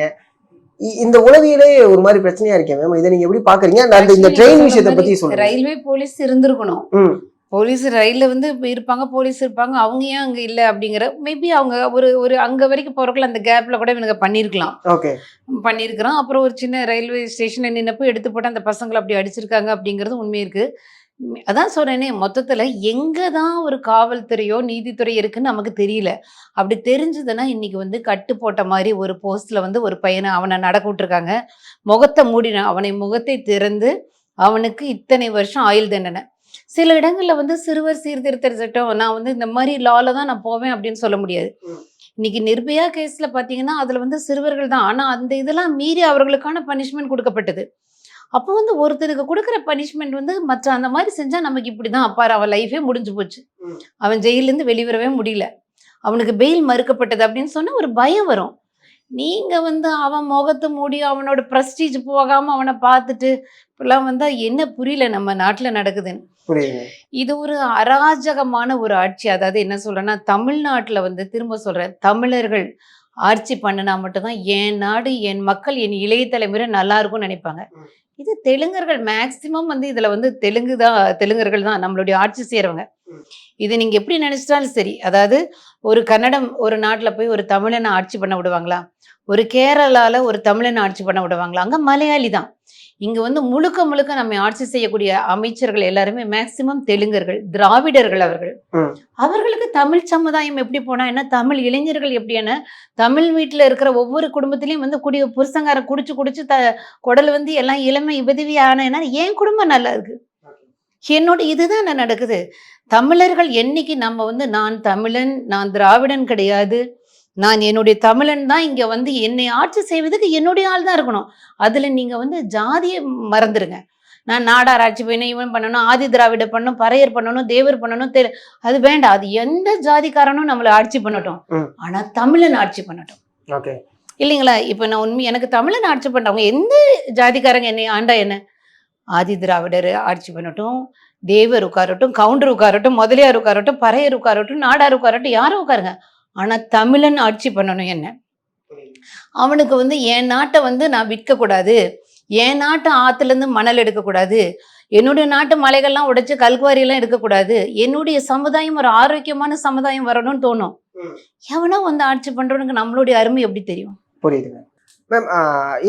இந்த உளவியலே ஒரு மாதிரி பிரச்சனையா இருக்கேன் மேம். இதை நீங்க எப்படி பாக்குறீங்க? இந்த ட்ரெயின் விஷயத்தை பத்தி சொல்லுங்க. ரயில்வே போலீஸ் இருந்திருக்கணும். போலீஸ் ரயில்ல வந்து இருப்பாங்க, போலீஸ் இருப்பாங்க. அவங்க ஏன் அங்க இல்ல அப்படிங்கிற மேபி அவங்க ஒரு ஒரு அங்க வரைக்கும் போறக்குள்ள அந்த கேப்ல கூட இவனுங்க பண்ணிருக்கலாம். ஓகே. பண்ணியிருக்கிறான். அப்புறம் ஒரு சின்ன ரயில்வே ஸ்டேஷன்ல நின்னப்போ எடுத்து போட்டு அந்த பசங்களை அப்படி அடிச்சிருக்காங்க அப்படிங்கிறது உண்மை இருக்கு. அதான் சொல்றேனே, மொத்தத்துல எங்க தான் ஒரு காவல்துறையோ நீதித்துறை இருக்குன்னு நமக்கு தெரியல. அப்படி தெரிஞ்சதுன்னா இன்னைக்கு வந்து கட்டு போட்ட மாதிரி ஒரு போஸ்ட்ல வந்து ஒரு பையனை அவனை நடக்க விட்டுருக்காங்க. முகத்தை மூடின அவனை முகத்தை திறந்து அவனுக்கு இத்தனை வருஷம் ஆயுள் தண்டனை. சில இடங்கள்ல வந்து சிறுவர் சீர்திருத்த சட்டம், நான் வந்து இந்த மாதிரி லால தான் நான் போவேன் அப்படின்னு சொல்ல முடியாது. இன்னைக்கு நிர்பயா கேஸ்ல பாத்தீங்கன்னா அதுல வந்து சிறுவர்கள் தான். ஆனா அந்த இதெல்லாம் மீறி அவர்களுக்கான பனிஷ்மெண்ட் கொடுக்கப்பட்டது. அப்போ வந்து ஒருத்தருக்கு கொடுக்குற பனிஷ்மெண்ட் வந்து மற்ற அந்த மாதிரி செஞ்சா நமக்கு இப்படிதான் அப்பாரு, அவன் லைஃபே முடிஞ்சு போச்சு, அவன் ஜெயில இருந்து வெளிவரவே முடியல, அவனுக்கு பெயில் மறுக்கப்பட்டது அப்படின்னு சொன்னா ஒரு பயம் வரும். நீங்க வந்து அவன் முகத்தை மூடி அவனோட பிரஸ்டீஜ் போகாம அவனை பார்த்துட்டு இப்பெல்லாம் வந்தா என்ன புரியல நம்ம நாட்டுல நடக்குதுன்னு. இது ஒரு அராஜகமான ஒரு ஆட்சி. அதாவது என்ன சொல்றேன்னா, தமிழ்நாட்டுல வந்து திரும்ப சொல்றேன், தமிழர்கள் ஆட்சி பண்ணினா மட்டும்தான் என் நாடு, என் மக்கள், என் இளைய தலைமுறை நல்லா இருக்கும்னு நினைப்பாங்க. இது தெலுங்கர்கள் மேக்சிமம் வந்து இதுல வந்து தெலுங்கர்கள் தான் நம்மளுடைய ஆட்சி செய்யறவங்க. இது நீங்க எப்படி நினைச்சிட்டாலும் சரி. அதாவது ஒரு கன்னடம் ஒரு நாட்டுல போய் ஒரு தமிழனை ஆட்சி பண்ண விடுவாங்களா? ஒரு கேரளால ஒரு தமிழனை ஆட்சி பண்ண விடுவாங்களா? அங்க மலையாளி தான். இங்க வந்து முழுக்க முழுக்க நம்ம ஆட்சி செய்யக்கூடிய அமைச்சர்கள் எல்லாருமே மேக்சிமம் தெலுங்கர்கள், திராவிடர்கள். அவர்களுக்கு தமிழ் சமுதாயம் எப்படி போனா என்ன, தமிழ் இளைஞர்கள் எப்படி என்ன, தமிழ் வீட்டுல இருக்கிற ஒவ்வொரு குடும்பத்திலயும் வந்து புருஷங்கார குடிச்சு குடிச்சு குடல் வந்து எல்லாம் இளமை உதவி ஆனா என் குடும்பம் நல்லா இருக்கு. என்னோட இதுதான் நடக்குது. தமிழர்கள் என்னைக்கு நம்ம வந்து நான் தமிழன், நான் திராவிடன் கிடையாது, நான் என்னுடைய தமிழன் தான் இங்க வந்து என்னை ஆட்சி செய்வதற்கு என்னுடைய ஆள் தான் இருக்கணும். அதுல நீங்க வந்து ஜாதிய மறந்துருங்க. நான் நாடார் ஆட்சி பண்ணணும், இவன் பண்ணணும், ஆதி திராவிட பண்ணணும், பறையர் பண்ணணும், தேவர் பண்ணணும், அது வேண்டாம். அது எந்த ஜாதிக்காரனும் நம்மள ஆட்சி பண்ணட்டும். ஆனா தமிழன் ஆட்சி பண்ணட்டும். ஓகே. இல்லைங்களா? இப்ப நான் எனக்கு தமிழன் ஆட்சி பண்றவங்க எந்த ஜாதிக்காரங்க என்னை ஆண்டா என்ன? ஆதி திராவிடர் ஆட்சி பண்ணட்டும், தேவர் உட்காரட்டும், கவுண்டர் உட்காரட்டும், முதலியார் உட்காரட்டும், பறையர் உட்காரட்டும், நாடார் உட்காரட்டும், யாரும் உட்காருங்க. ஆனா தமிழன் ஆட்சி பண்ணணும் என்ன. அவனுக்கு வந்து என் நாட்டை வந்து நான் விற்கக்கூடாது, என் நாட்டு ஆத்துல இருந்து மணல் எடுக்கக்கூடாது, என்னுடைய நாட்டு மலைகள்லாம் உடைச்சு கல்குவாரியெல்லாம் எடுக்கக்கூடாது, என்னுடைய சமுதாயம் ஒரு ஆரோக்கியமான சமுதாயம் வரணும்னு தோணும். எவனோ வந்து ஆட்சி பண்றவனுக்கு நம்மளுடைய அருமை எப்படி தெரியும்? புரியுதுங்க மேம்.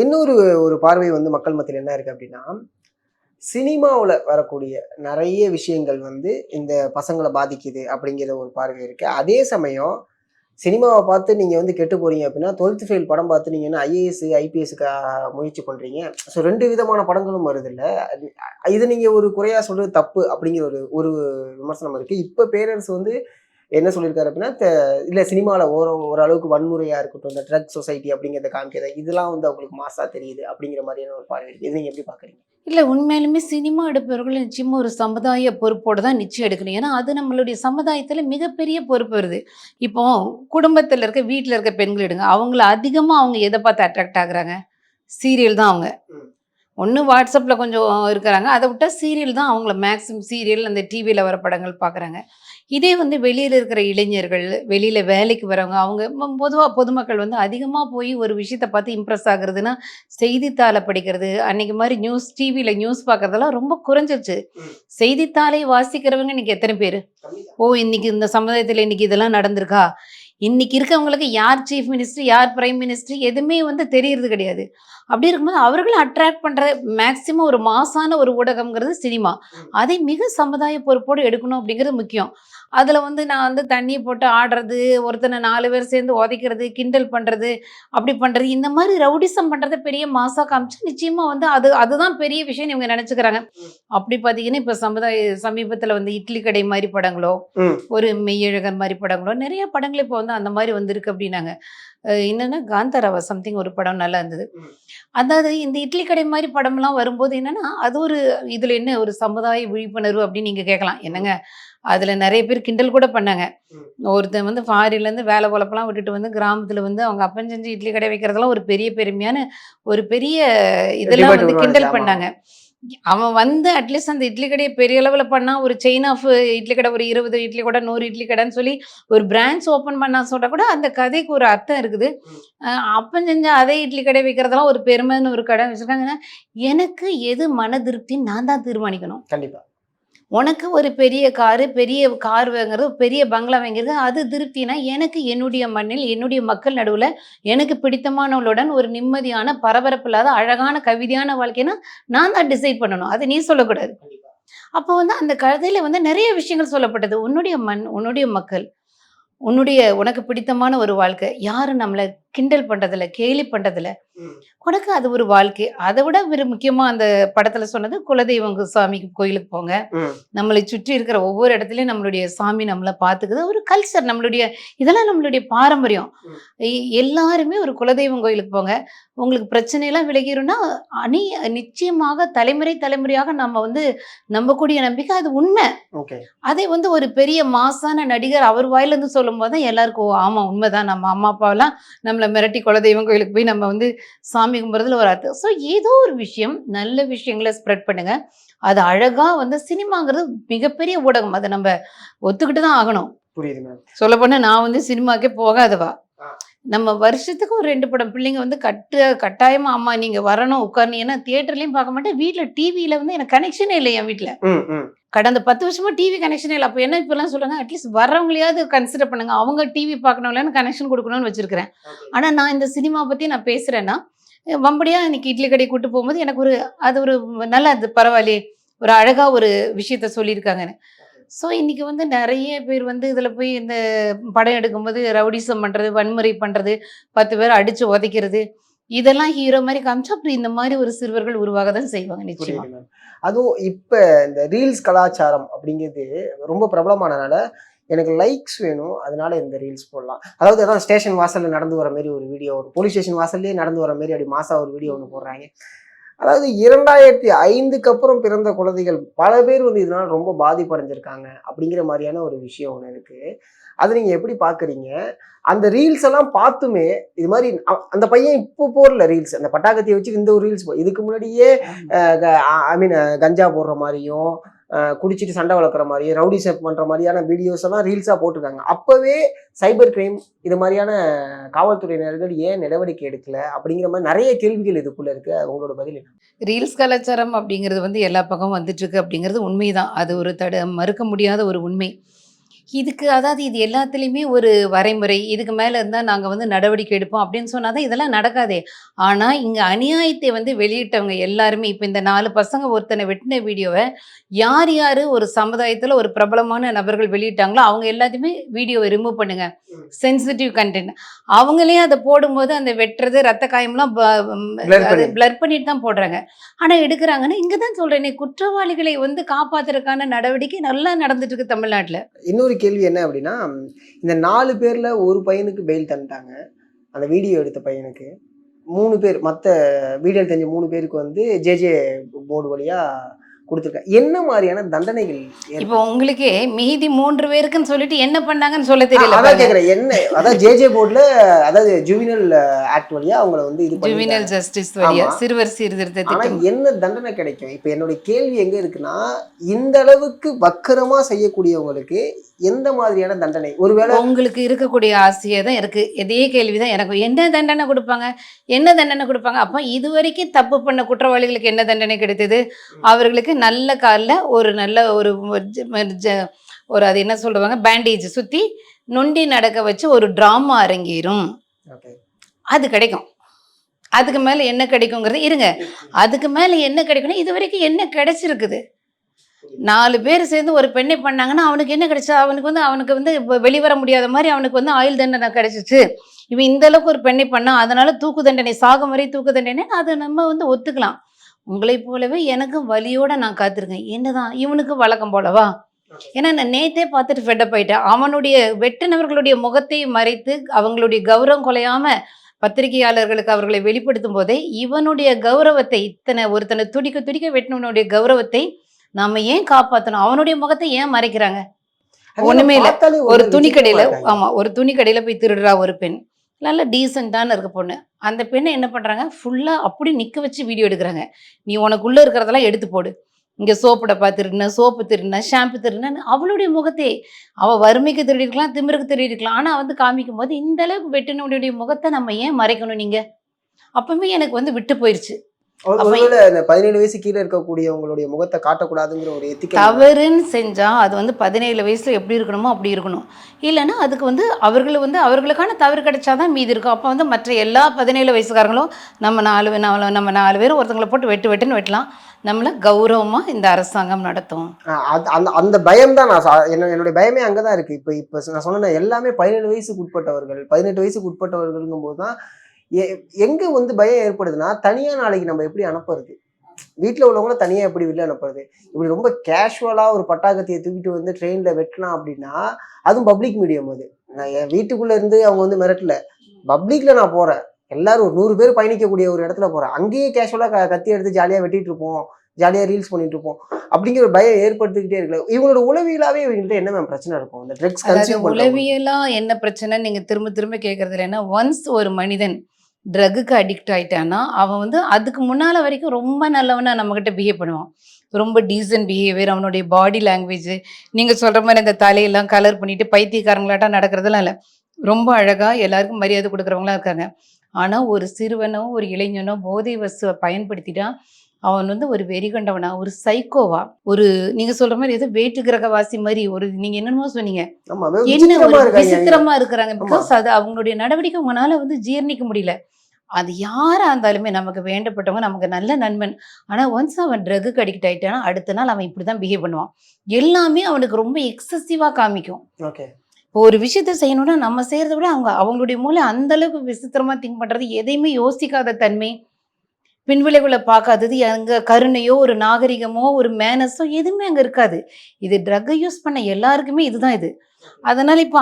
இன்னொரு ஒரு பார்வை வந்து மக்கள் மத்தியில் என்ன இருக்கு அப்படின்னா, சினிமாவில் வரக்கூடிய நிறைய விஷயங்கள் வந்து இந்த பசங்களை பாதிக்குது அப்படிங்கிற ஒரு பார்வை இருக்கு. அதே சமயம் சினிமாவை பார்த்து நீங்கள் வந்து கெட்டு போறீங்க அப்படின்னா 12th ஃபெயில் படம் பார்த்து நீங்கள் என்ன ஐஏஎஸ் ஐபிஎஸ்க்கு முயற்சி பண்ணுறீங்க. ஸோ 2 விதமான படங்களும் வருது இல்லை. இது நீங்கள் ஒரு குறையாக சொல்கிறது தப்பு அப்படிங்கிற ஒரு ஒரு விமர்சனம் இருக்குது. இப்போ பேரரசு வந்து என்ன சொல்லியிருக்காரு அப்படின்னா, இல்லை சினிமாவில் ஓரளவுக்கு வன்முறையாக இருக்கட்டும், இந்த ட்ரக் சொசைட்டி அப்படிங்கிறத காமிக்கிறது, இதெல்லாம் வந்து அவங்களுக்கு மாசாக தெரியுது அப்படிங்கிற மாதிரியான ஒரு பார்வை இருக்குது. இது நீங்கள் எப்படி பார்க்குறீங்க? இல்ல உண்மையாலுமே சினிமா எடுப்பவர்கள் நிச்சயமா ஒரு சமுதாய பொறுப்போட தான் நிச்சயம் எடுக்கணும். ஏன்னா அது நம்மளுடைய சமுதாயத்துல மிகப்பெரிய பொறுப்பு வருது. இப்போ குடும்பத்துல இருக்க வீட்ல இருக்க பெண்கள் எடுங்க. அவங்கள அதிகமா அவங்க எதை பார்த்து அட்ராக்ட் ஆகுறாங்க? சீரியல் தான் அவங்க. ஒண்ணு வாட்ஸ்அப்ல கொஞ்சம் இருக்கிறாங்க. அதை விட்டா சீரியல் தான் அவங்கள மேக்ஸிமம் சீரியல் அந்த டிவியில வர படங்கள் பார்க்குறாங்க. இதே வந்து வெளியில இருக்கிற இளைஞர்கள், வெளியில வேலைக்கு வரவங்க, அவங்க பொதுவா பொதுமக்கள் வந்து அதிகமா போய் ஒரு விஷயத்த பார்த்து இம்ப்ரெஸ் ஆகுறதுன்னா, செய்தித்தாள படிக்கிறது, அன்னைக்கு மாரி டிவியில நியூஸ் பார்க்கறதெல்லாம் ரொம்ப குறைஞ்சிருச்சு. செய்தித்தாளை வாசிக்கிறவங்க இன்னைக்கு எத்தனை பேரு? ஓ! இன்னைக்கு இந்த சமுதாயத்துல இன்னைக்கு இதெல்லாம் நடந்திருக்கா? இன்னைக்கு இருக்கவங்களுக்கு யார் சீஃப் மினிஸ்டர், யார் பிரைம் மினிஸ்டர் எதுவுமே வந்து தெரியறது கிடையாது. அப்படி இருக்கும்போது அவர்களும் அட்ராக்ட் பண்ற மேக்சிமம் ஒரு மாசான ஒரு ஊடகம்ங்கிறது சினிமா. அதை மிக சமுதாய பொறுப்போடு எடுக்கணும் அப்படிங்கிறது முக்கியம். அதுல வந்து நான் வந்து தண்ணி போட்டு ஆடுறது, ஒருத்தனை 4 பேர் சேர்ந்து உதைக்கிறது, கிண்டல் பண்றது, அப்படி பண்றது, இந்த மாதிரி ரவுடிசம் பண்றத பெரிய மாசா காமிச்சு நிச்சயமா வந்து அதுதான் பெரிய விஷயம் இவங்க நினைச்சுக்கிறாங்க. அப்படி பாத்தீங்கன்னா இப்ப சமீபத்துல வந்து இட்லி கடை மாதிரி படங்களோ, ஒரு மெய்யழகன் மாதிரி படங்களோ, நிறைய படங்கள் இப்போ வந்து அந்த மாதிரி வந்திருக்கு அப்படின்னாங்க. என்னன்னா காந்தாராவா சம்திங் ஒரு படம் நல்லா இருந்தது. அதாவது இந்த இட்லி கடை மாதிரி படம்லாம் வரும்போது என்னன்னா, அது ஒரு இதுல என்ன ஒரு சமுதாய விழிப்புணர்வு அப்படின்னு நீங்க கேட்கலாம். என்னங்க அதுல நிறைய பேர் கிண்டல் கூட பண்ணாங்க. ஒருத்தன் வந்து ஃபாரின்ல இருந்து வேலை பொழப்பெல்லாம் விட்டுட்டு வந்து கிராமத்துல வந்து அவங்க அப்பன் செஞ்சு இட்லி கடை வைக்கிறதெல்லாம் ஒரு பெரிய பெருமையான ஒரு பெரிய இதெல்லாம் வந்து கிண்டல் பண்ணாங்க. அவன் வந்து அட்லீஸ்ட் அந்த இட்லி கடையை பெரிய அளவுல பண்ணா, ஒரு செயின் ஆஃப் இட்லி கடை, ஒரு 20 இட்லி கடை, 100 இட்லி கடைன்னு சொல்லி ஒரு பிரான்ச் ஓப்பன் பண்ணா சொல்ல கூட அந்த கதைக்கு ஒரு அர்த்தம் இருக்குது. அப்பன் செஞ்ச அதே இட்லி கடை வைக்கிறதெல்லாம் ஒரு பெருமைன்னு ஒரு கடை வச்சிருக்காங்கன்னா, எனக்கு எது மன திருப்தின்னு நான் தான் தீர்மானிக்கணும். கண்டிப்பா. உனக்கு ஒரு பெரிய கார் வாங்குறது, பெரிய பங்களா வாங்கிறது, அது திருப்தினா, எனக்கு என்னுடைய மண்ணில், என்னுடைய மக்கள் நடுவுல, எனக்கு பிடித்தமானவளுடன் ஒரு நிம்மதியான, பரபரப்பு இல்லாத, அழகான, கவிதையான வாழ்க்கைன்னா, நான் தான் டிசைட் பண்ணணும். அதை நீ சொல்லக்கூடாது. அப்போ வந்து அந்த கதையில வந்து நிறைய விஷயங்கள் சொல்லப்பட்டது. உன்னுடைய மண், உன்னுடைய மக்கள், உனக்கு பிடித்தமான ஒரு வாழ்க்கை. யாரும் நம்மள கிண்டல் பண்றதில்ல, கேலி பண்றதில்ல. உனக்கு அது ஒரு வாழ்க்கை. அதை விட முக்கியமா அந்த படத்துல சொன்னது, குலதெய்வம் சாமிக்கு கோயிலுக்கு போங்க. நம்மளை சுற்றி இருக்கிற ஒவ்வொரு இடத்துலயும் நம்மளுடைய சாமி நம்மளை பார்த்துக்குது. ஒரு கல்ச்சர் இதெல்லாம் நம்மளுடைய பாரம்பரியம். எல்லாருமே ஒரு குலதெய்வம் கோயிலுக்கு போங்க. உங்களுக்கு பிரச்சனையெல்லாம் விலகிரும்னா, நிச்சயமாக தலைமுறையாக நம்ம வந்து நம்பக்கூடிய நம்பிக்கை அது உண்மை. அதை வந்து ஒரு பெரிய மாசான நடிகர் அவர் வாயிலிருந்து சொல்லும் போது தான் எல்லாருக்கும் ஆமா உண்மைதான், நம்ம அம்மா அப்பாவெல்லாம் நம்மளை மிரட்டி குலதெய்வம் கோயிலுக்கு போய் நம்ம வந்து சாமி கும்பிட்றதுல ஒரு அர்த்தம். ஸோ ஏதோ ஒரு விஷயம், நல்ல விஷயங்களை ஸ்ப்ரெட் பண்ணுங்க. அது அழகா வந்து சினிமாங்கிறது மிகப்பெரிய ஊடகம். அதை நம்ம ஒத்துக்கிட்டு தான் ஆகணும். புரியுது மேம். சொல்ல போனா நான் வந்து சினிமாக்கே போகாதவா. நம்ம வருஷத்துக்கு ஒரு 2 படம் பிள்ளைங்க வந்து கட்டாயமா அம்மா நீங்க வரணும் உட்காரணும். ஏன்னா தியேட்டர்லயும் பார்க்க மாட்டேன், வீட்டுல டிவியில வந்து எனக்கு கனெக்ஷனே இல்லை. என் வீட்டுல கடந்த 10 வருஷமா டிவி கனெக்ஷனே இல்லை. அப்போ என்ன இப்பெல்லாம் சொல்றாங்க, அட்லீஸ்ட் வர்றவங்களையாவது கன்சிடர் பண்ணுங்க, அவங்க டிவி பார்க்கணும்லன்னு கனெக்ஷன் கொடுக்கணும்னு வச்சிருக்கிறேன். ஆனா நான் இந்த சினிமா பத்தி நான் பேசுறேன்னா, வம்படியா இன்னைக்கு இட்லி கடை கூட்டு போகும்போது எனக்கு அது ஒரு நல்லா பரவாயில்லையே, ஒரு அழகா ஒரு விஷயத்த சொல்லியிருக்காங்கன்னு. ஸோ இன்னைக்கு வந்து நிறைய பேர் வந்து இதில் போய் இந்த படம் எடுக்கும்போது ரவுடிசம் பண்ணுறது, வன்முறை பண்ணுறது, 10 பேர் அடித்து உதைக்கிறது, இதெல்லாம் ஹீரோ மாதிரி காமிச்சா அப்புறம் இந்த மாதிரி ஒரு சிறுவர்கள் உருவாக தான் செய்வாங்க நிச்சயமா. அதுவும் இப்போ இந்த ரீல்ஸ் கலாச்சாரம் அப்படிங்கிறது ரொம்ப பிரபலமானனால எனக்கு லைக்ஸ் வேணும், அதனால இந்த ரீல்ஸ் போடலாம். அதாவது அதான் ஸ்டேஷன் வாசல்ல நடந்து வர மாரி ஒரு வீடியோ, ஒரு போலீஸ் ஸ்டேஷன் வாசல்லே நடந்து வர மாரி அப்படி மாசா ஒரு வீடியோ ஒண்ணு போடுறாங்க. அதாவது 2005க்கு அப்புறம் பிறந்த குழந்தைகள் பல பேர் வந்து இதனால ரொம்ப பாதிப்படைஞ்சிருக்காங்க அப்படிங்கிற மாதிரியான ஒரு விஷயம் ஒண்ணு இருக்கு. அத நீங்க எப்படி பார்க்குறீங்க? அந்த ரீல்ஸ் எல்லாம் பார்த்துமே இது மாரி அந்த பையன் இப்போ போடல ரீல்ஸ். அந்த பட்டாக்கத்திய வச்சு இந்த ஒரு ரீல்ஸ் இதுக்கு முன்னாடியே ஐ மீன் கஞ்சா போடுற மாரியும், குடிச்சிட்டு சண்டை வளர்க்குற மாரியும், ரவுடிசம் பண்ற மாரியான வீடியோஸ் எல்லாம் ரீல்ஸா போட்டிருக்காங்க. அப்பவே சைபர் கிரைம் இது மாரியான காவல்துறையினர்கள் ஏன் நடவடிக்கை எடுக்கல? அப்படிங்கிற மாரி நெறைய கேள்விகள் இதுக்குள்ள இருக்கு. உங்களோட பதில் என்ன? ரீல்ஸ் கலாச்சாரம் அப்படிங்கிறது வந்து எல்லா பக்கமும் வந்துட்டு இருக்கு அப்படிங்கிறது உண்மைதான். அது ஒரு மறுக்க முடியாத ஒரு உண்மை. இதுக்கு அதாவது இது எல்லாத்துலயுமே ஒரு வரைமுறை. இதுக்கு மேல இருந்தா நாங்க வந்து நடவடிக்கை எடுப்போம் அப்படின்னு சொன்னா தான் இதெல்லாம் நடக்காதே. ஆனா, இங்க அநியாயத்தை வந்து வெளியிட்டவங்க எல்லாருமே இப்ப இந்த 4 பசங்க ஒருத்தன வெட்டுன வீடியோவ யார் யாரு ஒரு சமுதாயத்துல ஒரு பிரபலமான நபர்கள் வெளியிட்டாங்களோ, அவங்க எல்லாத்தையுமே வீடியோவ ரிமூவ் பண்ணுங்க. Sensitive content. அவங்களே அத போடும்போது அந்த வெட்டுறது, ரத்த காயம்லாம் Blur அது பண்ணி. பிளர் பண்ணிட்டு தான் போடுறாங்க. ஆனா எடுக்குறாங்கன்னா, இங்க தான் சொல்றேனே குற்றவாளிகளை வந்து காப்பாத்துறதுக்கான நடவடிக்கை நல்லா நடந்துட்டு இருக்கு தமிழ்நாட்டுல. இன்னொரு கேள்வி என்ன அப்படின்னா, இந்த 4 பேர்ல ஒரு பையனுக்கு பெயில் தந்துட்டாங்க. அந்த வீடியோ எடுத்த பையனுக்கு. 3 பேர் மத்த வீடியோ தெரிஞ்ச 3 பேருக்கு வந்து ஜேஜே போர்டு வழியா குடுத்துருக்காங்க. என்ன மாரியான தண்டனைகள் இப்போ உங்களுக்கே மீதி 3 பேருக்குன்னு சொல்லிட்டு என்ன பண்ணாங்கன்னு சொல்ல தெரியல அதான் பாருங்க. கேட்கிறேன். என்ன அதாவது ஜேஜே போர்டுல அதாவது ஜுவினல் ஆக்ட் வழியா அவங்கள வந்து இது ஜுவினல் பண்ணிட்டாங்க. ஜஸ்டிஸ் வழியா ஆமா. சிறுவர் சீர்திருத்த ஆனா திட்டம். என்ன தண்டனை கிடைக்கும்? இப்ப என்னுடைய கேள்வி எங்க இருக்குன்னா, இந்த அளவுக்கு வக்கரமா செய்யக்கூடியவங்களுக்கு எந்த மாதிரியான தண்டனை? ஒருவேளை உங்களுக்கு இருக்கக்கூடிய ஆசையே தான் இருக்கு. இதே கேள்வி தான் எனக்கும். என்ன தண்டனை குடுப்பாங்க? என்ன தண்டனை குடுப்பாங்க? அப்ப இதுவரைக்கும் தப்பு பண்ண குற்றவாளிகளுக்கு என்ன தண்டனை கிடைத்தது? அவர்களுக்கு நல்ல கால்ல ஒரு நல்ல ஒரு ஒரு அது என்ன சொல்லுவாங்க? பேண்டேஜ் சுத்தி நொண்டி நடக்க வச்சு ஒரு டிராமா அரங்கேறும். ஓகே. அது கிடைக்கும். அதுக்கு மேல என்ன கிடைக்குங்கிறது இருங்க. அதுக்கு மேல என்ன கிடைக்கும்னா, இதுவரைக்கும் என்ன கிடைச்சிருக்குது? 4 பேர் சேர்ந்து ஒரு பெண்ணை பண்ணாங்கன்னா, அவனுக்கு என்ன கிடைச்சது? அவனுக்கு வந்து வெளிவர முடியாத மாரி அவனுக்கு வந்து ஆயுள் தண்டனை கிடைச்சிச்சு. இவன் இந்த அளவுக்கு ஒரு பெண்ணை பண்ணா, அதனால தூக்கு தண்டனை சாகும் வரை தூக்கு தண்டனை அத நம்ம வந்து ஒத்துக்கலாம். உங்களைப் போலவே எனக்கும் வலியோட நான் காத்திருக்கேன். என்னதான் இவனுக்கு வழக்கம் போலவா? ஏன்னா நான் நேத்தே பார்த்துட்டு ஃபெட்டப் ஆயிட்டேன். அவனுடைய வெட்டினவர்களுடைய முகத்தை மறைத்து, அவங்களுடைய கௌரவம் குலையாம பத்திரிகையாளர்களுக்கு அவர்களை வெளிப்படுத்தும் போதே, இவனுடைய கௌரவத்தை ஒருத்தனை துடிக்க துடிக்க வெட்டினவனுடைய கௌரவத்தை நாம ஏன் காப்பாத்தணும்? அவனுடைய முகத்தை ஏன் மறைக்கிறாங்க? அது ஒண்ணுமே இல்ல. பார்த்தாலே ஒரு ஒரு துணி விசித்திரமா கடையில இருக்காங்க. ஆமா. ஒரு துணி கடையில போய் திருடுறா ஒரு பெண். நல்ல டீசென்ட்டான இருக்க பொண்ணு. அந்த பெண்ண என்ன பண்றாங்க, ஃபுல்லா அப்படி நிக்க வச்சு வீடியோ எடுக்குறாங்க. நீ உனக்குள்ள இருக்கிறதெல்லாம் எடுத்து போடு. இங்க சோப்பு டப்பா திருடுன, சோப்பு திருடுன, ஷாம்பு திருடுனன்னு அவளுடைய முகத்தே அவ வறுமைக்கு திருடியிருக்கலாம், திமிருக்கு திருடியிருக்கலாம். ஆனா வந்து காமிக்கும்போது, இந்த அளவுக்கு வெட்டினவனுடைய முகத்த நம்ம ஏன் மறைக்கணும் நீங்க? அப்பவே எனக்கு வந்து விட்டு போயிருச்சு. அப்ப ஒருவேளை அந்த 17 வயசு கீழ இருக்கக்கூடியவங்களுடைய முகத்த காட்டக்கூடாதுங்கிற ஒரு எத்திக்கல் தவறுன்னு செஞ்சா, அது வந்து 17 வயசுல எப்படி இருக்கணுமோ அப்படி இருக்கணும். இல்லன்னா அதுக்கு வந்து அவர்களுக்கான தவறு கிடைச்சா தான் மீதி இருக்கும். அப்ப வந்து மற்ற எல்லா 17 வயசுக்காரங்களும் நம்ம 4 பேரும் ஒருத்தங்கள போட்டு வெட்டுன்னு வெட்டலாம். நம்மள கௌரவமா இந்த அரசாங்கம் நடத்தும். அந்த அந்த பயம் தான் என்னுடைய பயமே அங்கதான் இருக்கு. இப்ப நான் சொன்னேன் எல்லாமே 17 வயசுக்கு உட்பட்டவர்கள், 18 வயசுக்கு உட்பட்டவர்கள்ங்கும்போது தான் எங்க வந்து பயம் ஏற்படுதுன்னா, தனியா நாளைக்கு நம்ம எப்படி அனுப்புறது? வீட்ல உள்ளவங்கள தனியா எப்படி வெளில அனுப்புறது? இப்படி ரொம்ப கேஷுவலா ஒரு பட்டாக்கத்திய தூக்கிட்டு வந்து ட்ரெயின்ல வெட்டலாம் அப்படின்னா, அதுவும் பப்ளிக் மீடியம் அது. நான் என் வீட்டுக்குள்ள இருந்து அவங்க வந்து மிரட்டல. பப்ளிக்ல நான் போறேன். எல்லாரும் ஒரு 100 பேர் பயணிக்கக்கூடிய ஒரு இடத்துல போறேன். அங்கேயே கேஷுவலா கத்தி எடுத்து ஜாலியா வெட்டிட்டு இருப்போம். ஜாலியா ரீல்ஸ் பண்ணிட்டு இருப்போம். அப்படிங்கிற ஒரு பயம் ஏற்படுத்திக்கிட்டே இருக்குல்ல. இவங்களோட உளவியலாவே இவங்கள்ட்ட என்ன மேம் பிரச்சனை இருக்கும்? இந்த ட்ரக்ஸ் அதாவது கன்சியூம் பண்றவங்க. உளவியலா என்ன பிரச்சனைன்னு நீங்க திரும்ப திரும்ப கேட்கறது இல்லைன்னா, ஒன்ஸ் ஒரு மனிதன் ட்ரக்குக்கு அடிக்ட் ஆயிட்டான்னா, அவன் வந்து அதுக்கு முன்னால வரைக்கும் ரொம்ப நல்லவனா நம்மகிட்ட பிஹேவ் பண்ணுவான். ரொம்ப டீசென்ட் பிஹேவியர், அவனுடைய பாடி லாங்குவேஜ், நீங்க சொல்ற மாரி அந்த தலையெல்லாம் கலர் பண்ணிட்டு பைத்தியக்காரங்களாட்டம் நடக்கிறதெல்லாம் இல்ல. ரொம்ப அழகா எல்லாருக்கும் மரியாதை குடுக்குறவங்களா இருக்காங்க. ஆனா, ஒரு சிறுவனோ, ஒரு இளைஞனோ போதை வஸ்துவ பயன்படுத்திட்டா, அவன் வந்து ஒரு வெறிகொண்டவனா, ஒரு சைக்கோவா, ஒரு நீங்க சொல்ற மாரி ஏதோ வேற்று கிரகவாசி மாரி நீங்க என்னமோ சொன்னீங்க. ஆமா, என்ன ஒரு விசித்திரமா இருக்காங்க. விசித்திரமா இருக்கிறாங்க. ஆமா. பிகாஸ் அது அவங்களுடைய நடவடிக்கை உங்களால வந்து ஜீரணிக்க முடியல. அது யாரா இருந்தாலுமே நமக்கு வேண்டப்பட்டவங்க, நமக்கு நல்ல நண்பன். ஆனா ஒன்ஸ் அவன் ட்ரக்குக்கு அடிக்ட் ஆயிட்டானா, அடுத்த நாள் அவன் இப்படிதான் பிஹேவ் பண்ணுவான். எல்லாமே அவனுக்கு ரொம்ப எக்ஸசிவா காமிக்கும். ஓகே. இப்போ ஒரு விஷயத்த செய்யணும்னா நம்ம செய்யறத விட அவங்களுடைய மூளை அந்த அளவுக்கு விசித்திரமா திங்க் பண்றது, எதையுமே யோசிக்காத தன்மை, பின்விளைவுகள பார்க்காதது, அங்க கருணையோ, ஒரு நாகரிகமோ, ஒரு மேனஸோ எதுவுமே அங்க இருக்காது. இது ட்ரக்க யூஸ் பண்ண எல்லாருக்குமே இதுதான் இது. அதனால இப்போ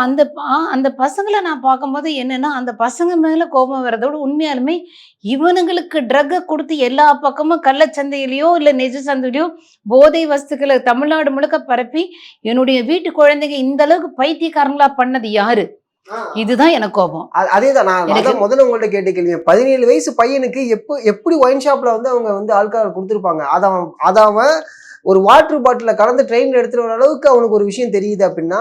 அந்த பசங்கள நான் பார்க்கும்போது என்னன்னா, அந்த பசங்க மேல கோபம் வரதோட உண்மையாலுமே இவனுங்களுக்கு ட்ரக்க குடுத்து எல்லா பக்கமும் கள்ளச்சந்தையிலயோ, இல்ல நிஜ சந்தையிலயோ போதை வஸ்துக்கள தமிழ்நாடு முழுக்க பரப்பி, என்னுடைய வீட்டு குழந்தைங்க இந்த அளவுக்கு பைத்தியக்காரங்களா பண்ணது யாரு? இதுதான் எனக்கு கோபம். அதேதான் நான் எனக்கு அதான் முதல்ல உங்கள்ட்ட கேட்ட கேள்வி. 17 வயசு பையனுக்கு எப்படி ஒயின் ஷாப்ல வந்து அவங்க வந்து ஆல்கஹால் குடுத்துருப்பாங்க. அத அவன் ஒரு வாட்டர் பாட்டில கலந்து ட்ரெயின்ல எடுத்துட்டு வர அளவுக்கு அவனுக்கு ஒரு விஷயம் தெரியுது அப்படின்னா,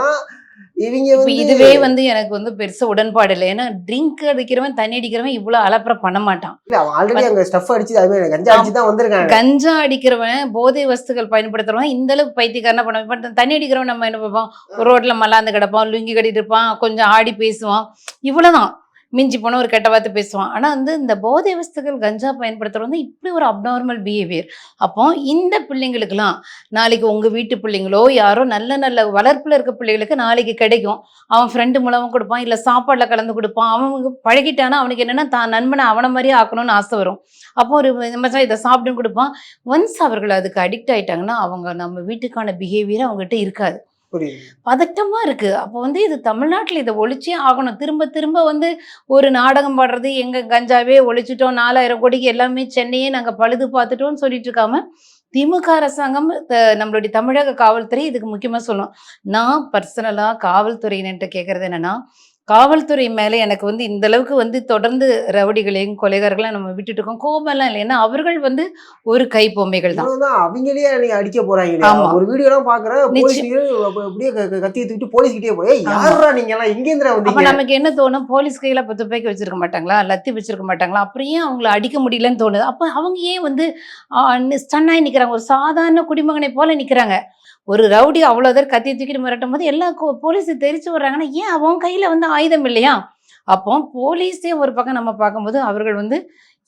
இவங்க இப்ப வந்து இதுவே வந்து எனக்கு வந்து பெருசா உடன்பாடு இல்ல. ஏன்னா ட்ரிங்க் அடிக்கிறவன், தண்ணி அடிக்கிறவன் இவ்ளோ அலப்பற பண்ண மாட்டான். இல்ல அவன் ஆல்ரெடி அங்க ஸ்டஃப் அடிச்சு அது மாதிரி கஞ்சா அடிச்சு தான் வந்திருக்காங்க. கஞ்சா அடிக்கிறவன், போதை வஸ்துக்கள் பயன்படுத்துறவன் இந்த அளவுக்கு பைத்தியக்காரனா பண்ணுவான். இப்ப தண்ணி அடிக்கிறவன் நம்ம என்ன பார்ப்போம், ரோட்ல மல்லாந்து கிடப்பான், லுங்கி கட்டிட்டு இருப்பான், கொஞ்சம் ஆடி பேசுவான். இவ்வளவுதான். மிஞ்சி போனா ஒரு கெட்ட வார்த்தை பேசுவான். ஆனா வந்து இந்த போதை வஸ்துக்கள், கஞ்சா பயன்படுத்துறது வந்து இப்படி ஒரு அப்நார்மல் பிஹேவியர். அப்போ இந்த பிள்ளைங்களுக்கெல்லாம் நாளைக்கு உங்க வீட்டு பிள்ளைங்களோ, யாரோ நல்ல நல்ல வளர்ப்புல இருக்க பிள்ளைகளுக்கு நாளைக்கு கிடைக்கும். அவன் ஃப்ரெண்டு மூலமா குடுப்பான், இல்ல சாப்பாடுல கலந்து குடுப்பான். அவன் பழகிட்டானா அவனுக்கு என்னன்னா தான் நண்பனை அவன மாரியே ஆக்கணும்னு ஆசை வரும். அப்போ ஒரு மச்சான் இத சாப்பிடுன்னு குடுப்பான். ஒன்ஸ் அவர்கள் அதுக்கு அடிக்ட் ஆயிட்டாங்கன்னா, அவங்க நம்ம வீட்டுக்கான பிஹேவியர் அவங்ககிட்ட இருக்காது. புரியுது. பதட்டமா இருக்கு. அப்போ வந்து இது தமிழ்நாட்டுல இத ஒழிச்சே ஆகணும். திரும்ப திரும்ப வந்து ஒரு நாடகம் பாடுறது, எங்க கஞ்சாவே ஒழிச்சுட்டோம், 4000 கோடிக்கு எல்லாமே சென்னையே நாங்க பழுது பார்த்துட்டோம்னு சொல்லிட்டு இருக்காம, திமுக அரசாங்கம் நம்மளுடைய தமிழக காவல்துறை இதுக்கு முக்கியமா சொல்லணும். நான் பர்சனலா காவல்துறையினர்ட்ட கேட்கறது என்னன்னா, காவல்துறை மேல எனக்கு வந்து இந்த அளவுக்கு வந்து தொடர்ந்து ரவுடிகளையும், கொலைகாரர்களையும் நம்ம விட்டுட்டு இருக்கோம். கோபம்லாம் இல்ல. ஏன்னா அவர்கள் வந்து ஒரு கைப்பொம்மைகள் தான். இவ்வளவுதான் அவங்களே நீங்க அடிக்க போறாங்களே. ஆமா. ஒரு வீடியோ எல்லாம் பாக்குறேன். போலீஸ் நிச்சயம். அப்படியே கத்தியை தூக்கிட்டு போலீஸ் கிட்டே போய் ஆமா. யாரா நீங்க எல்லாம் எங்க இருந்துடா அப்ப வந்தீங்க? நமக்கு என்ன தோணும்? போலீஸ் கையில அப்ப துப்பாக்கி வச்சிருக்க மாட்டாங்களா? லத்தி வச்சிருக்க மாட்டாங்களா? அப்புறம் ஏன் அவங்கள அடிக்க முடியலன்னு தோணுது. அப்ப அவங்க ஏன் வந்து ஸ்டன் ஆயி நிக்கிறாங்க? ஒரு சாதாரண குடிமகனை போல நிக்கிறாங்க. ஒரு ரவுடி அவ்வளோ தூரம் கத்திய தூக்கிட்டு மிரட்டும்போது எல்லா போலீஸ் தெரிச்சு வர்றாங்கன்னா, ஏன் அவன் கையில வந்து ஆயுதம் இல்லையா? அப்போ போலீஸே ஒரு பக்கம் நம்ம பார்க்கும்போது, அவர்கள் வந்து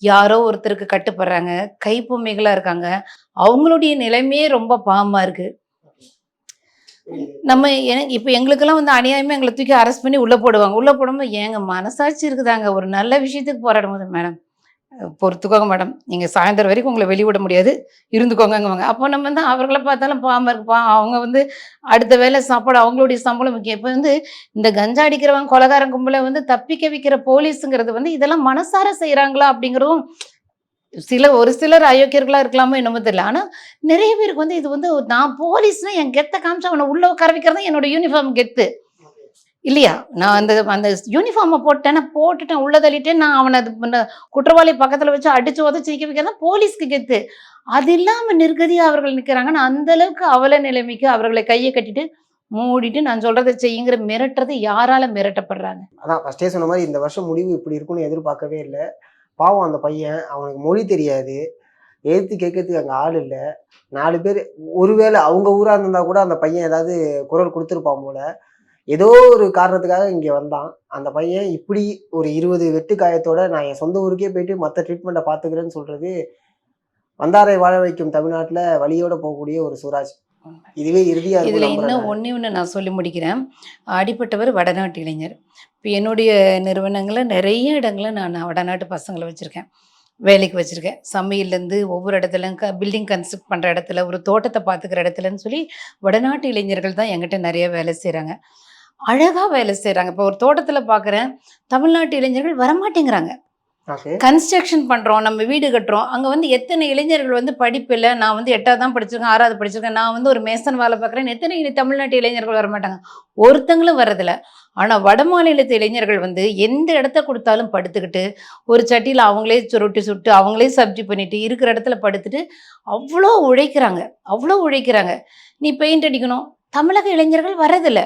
யாரோ ஒருத்தருக்கு கட்டுப்படுறாங்க. கைப்பொம்மைகளா இருக்காங்க. அவங்களுடைய நிலைமையே ரொம்ப பாவமா இருக்கு. நம்ம இப்ப எங்களுக்கெல்லாம் வந்து அநியாயமா எங்கள தூக்கி அரெஸ்ட் பண்ணி உள்ள போடுவாங்க. உள்ள போடும்போது ஏங்க மனசாட்சி இருக்குதாங்க? ஒரு நல்ல விஷயத்துக்கு போராடும்போது, மேடம் பொறுத்துக்கோங்க மேடம். நீங்க சாயந்தரம் வரைக்கும் உங்கள வெளிய விட முடியாது. இருந்துக்கோங்கங்குவாங்க. அப்போ நம்ம வந்து அவர்கள பார்த்தாலும் பாவமா இருக்குப்பா. அவங்க வந்து அடுத்த வேளை சாப்பாடு அவங்களுடைய சம்பளம் முக்கியம். இப்ப வந்து இந்த கஞ்சா அடிக்கிறவன், கொலைகாரன் கும்பல வந்து தப்பிக்க வைக்கிற போலீஸுங்கிறது வந்து இதெல்லாம் மனசார செய்றாங்களா? அப்படிங்கிறதும் ஒரு சிலர் அயோக்கியர்களா இருக்கலாமோ என்னமோ தெரியல. ஆனா நெறைய பேருக்கு வந்து இது வந்து நான் போலீஸ்னா என் கெத்த காமிச்சு அவன உள்ள உட்கார வைக்கிறது தான் என்னோட யூனிஃபார்ம் கெத்து. இல்லையா? நான் அந்த அந்த யூனிஃபார்ம போட்டுட்டேன், உள்ள தள்ளிட்டேன். நான் அவன குற்றவாளி பக்கத்துல வச்சு அடிச்சு உதைச்சு நிக்க வைக்கிறது தான் போலீஸ்க்கு கெத்து. அது இல்லாம நிர்கதியா அவர்கள் நிக்கிறாங்கன்னா, அந்த அளவுக்கு அவல நிலைமைக்கு அவர்களை கைய கட்டிட்டு, மூடிட்டு நான் சொல்றத செய்யுங்கிற மிரட்டுறது யாரால மிரட்டப்படுறாங்க? அதான் ஃபர்ஸ்டே சொன்ன மாதிரி இந்த வருஷம் முடிவு இப்படி இருக்கும்னு எதிர்பார்க்கவே இல்ல. பாவம் அந்த பையன். அவனுக்கு மொழி தெரியாது. எதிர்த்து கேட்கறதுக்கு அங்க ஆள் இல்ல. 4 பேர் ஒருவேளை அவங்க ஊரா இருந்திருந்தா கூட அந்த பையன் ஏதாவது குரல் குடுத்திருப்பான் போல. ஏதோ ஒரு காரணத்துக்காக இங்க வந்தான். அந்த பையன் இப்படி ஒரு 20 வெட்டு காயத்தோட நான் என் சொந்த ஊருக்கே போயிட்டு மத்த ட்ரீட்மெண்ட்ட பார்த்துக்கிறேன்னு சொல்றது, வந்தாரை வாழ வைக்கும் தமிழ்நாட்டுல வலியோட போகக்கூடிய ஒரு சுராஜ். இதுவே இறுதியா இதுல இருக்கும்னு நம்புறேன் இன்னும் நானு. ஒண்ணே ஒண்ணு நான் சொல்லி முடிக்கிறேன். அடிப்பட்டவர் வடநாட்டு இளைஞர். இப்ப என்னுடைய நிறுவனங்கள்ல நெறைய இடங்கள்ல நான் வடநாட்டு பசங்கள வச்சிருக்கேன். வேலைக்கு வச்சிருக்கேன். சமையல்லேருந்து ஒவ்வொரு இடத்துலயும் பில்டிங் கன்ஸ்ட்ரக்ட் பண்ற இடத்துல, ஒரு தோட்டத்த பார்த்துக்கிற இடத்துலன்னு சொல்லி வடநாட்டு இளைஞர்கள் தான் என்கிட்ட நெறைய வேலை செய்றாங்க. அழகா வேலை செய்றாங்க. இப்போ ஒரு தோட்டத்துல பார்க்குறேன், தமிழ்நாட்டு இளைஞர்கள் வரமாட்டேங்கிறாங்க. ஓகே. கன்ஸ்ட்ரக்ஷன் பண்றோம், நம்ம வீடு கட்டுறோம். அங்க வந்து எத்தனை இளைஞர்கள் வந்து படிப்பு இல்ல. நான் வந்து 8வது தான் படிச்சிருக்கேன், 6வது படிச்சிருக்கேன். நான் வந்து ஒரு மேசன் வேலை பார்க்குறேன். எத்தனை தமிழ்நாட்டு இளைஞர்கள் வரமாட்டாங்க. ஒருத்தங்களும் வர்றதில்ல. ஆனா வடமாநிலத்து இளைஞர்கள் வந்து எந்த இடத்த குடுத்தாலும் படுத்துக்கிட்டு, ஒரு சட்டியில அவங்களே ரொட்டி சுட்டு, அவங்களே சப்ஜி பண்ணிட்டு, இருக்கிற இடத்துல படுத்துட்டு அவ்ளோ உழைக்கிறாங்க. அவ்ளோ உழைக்கிறாங்க. நீ பெயிண்ட் அடிக்கணும். தமிழக இளைஞர்கள் வர்றதில்ல.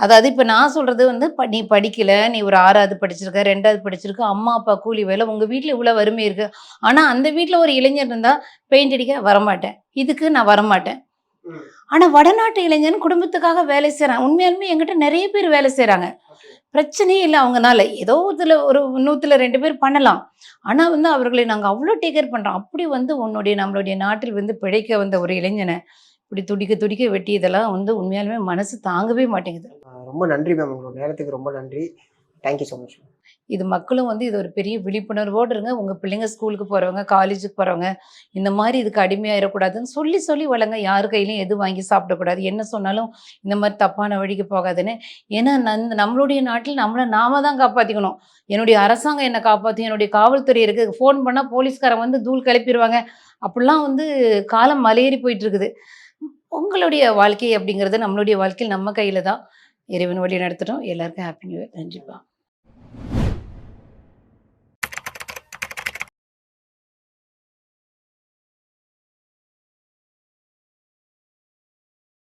அதாவது இப்ப நான் சொல்றது வந்து நீ படிக்கல, நீ ஒரு 6வது படிச்சிருக்க, 2வது படிச்சிருக்க, அம்மா, அப்பா கூலி வேலை, உங்க வீட்ல இவ்ளோ வறுமை இருக்கு. ஆனா அந்த வீட்ல ஒரு இளைஞர் இருந்தா, பெயிண்ட் அடிக்க வரமாட்டேன். இதுக்கு நான் வரமாட்டேன். ஆனா வடநாட்டு இளைஞன் குடும்பத்துக்காக வேலை செய்றான். உண்மையாலுமே என்கிட்ட நெறைய பேர் வேலை செய்றாங்க. பிரச்சனையே இல்ல அவங்கனால. ஏதோ இதுல ஒரு 100ல 2 பேர் பண்ணலாம். ஆனா வந்து அவர்களை நாங்க அவ்ளோ டேக் கேர் பண்றோம். அப்படி வந்து நம்மளுடைய நாட்டில் வந்து பிழைக்க வந்த ஒரு இளைஞன, இப்படி துடிக்க துடிக்க வெட்டியதெல்லாம் வந்து உண்மையாலுமே மனசு தாங்கவே மாட்டேங்குது. ரொம்ப நன்றி மேம். உங்களோட நேரத்துக்கு ரொம்ப நன்றி. Thank you so much. இது மக்களும் வந்து இது ஒரு பெரிய விழிப்புணர்வோடு இருங்க. உங்க பிள்ளைங்க ஸ்கூலுக்கு போறவங்க, காலேஜுக்கு போறவங்க, இந்த மாரி இதுக்கு அடிமையாயிறக்கூடாதுன்னு சொல்லி சொல்லி வளங்க. யார் கையிலயும் எதுவும் வாங்கி சாப்பிடக்கூடாது. என்ன சொன்னாலும் இந்த மாரி தப்பான வழிக்கு போகாதுன்னு. ஏன்னா நம்மளுடைய நாட்டில் நம்மள நாம தான் காப்பாத்திக்கணும். என்னுடைய அரசாங்கம் என்ன காப்பாத்தும், என்னுடைய காவல்துறை இருக்கு. ஃபோன் பண்ணா போலீஸ்காரன் வந்து தூள் கிளப்பிருவாங்க. அப்படிலாம் வந்து காலம் மலையேறி போயிட்டு இருக்குது. உங்களுடைய வாழ்க்கை அப்படிங்கிறது நம்மளுடைய வாழ்க்கையில் நம்ம கையில தான். இறைவன் வழி நடத்தட்டும். எல்லாருக்கும் ஹேப்பி நியூ இயர். நன்றிப்பா.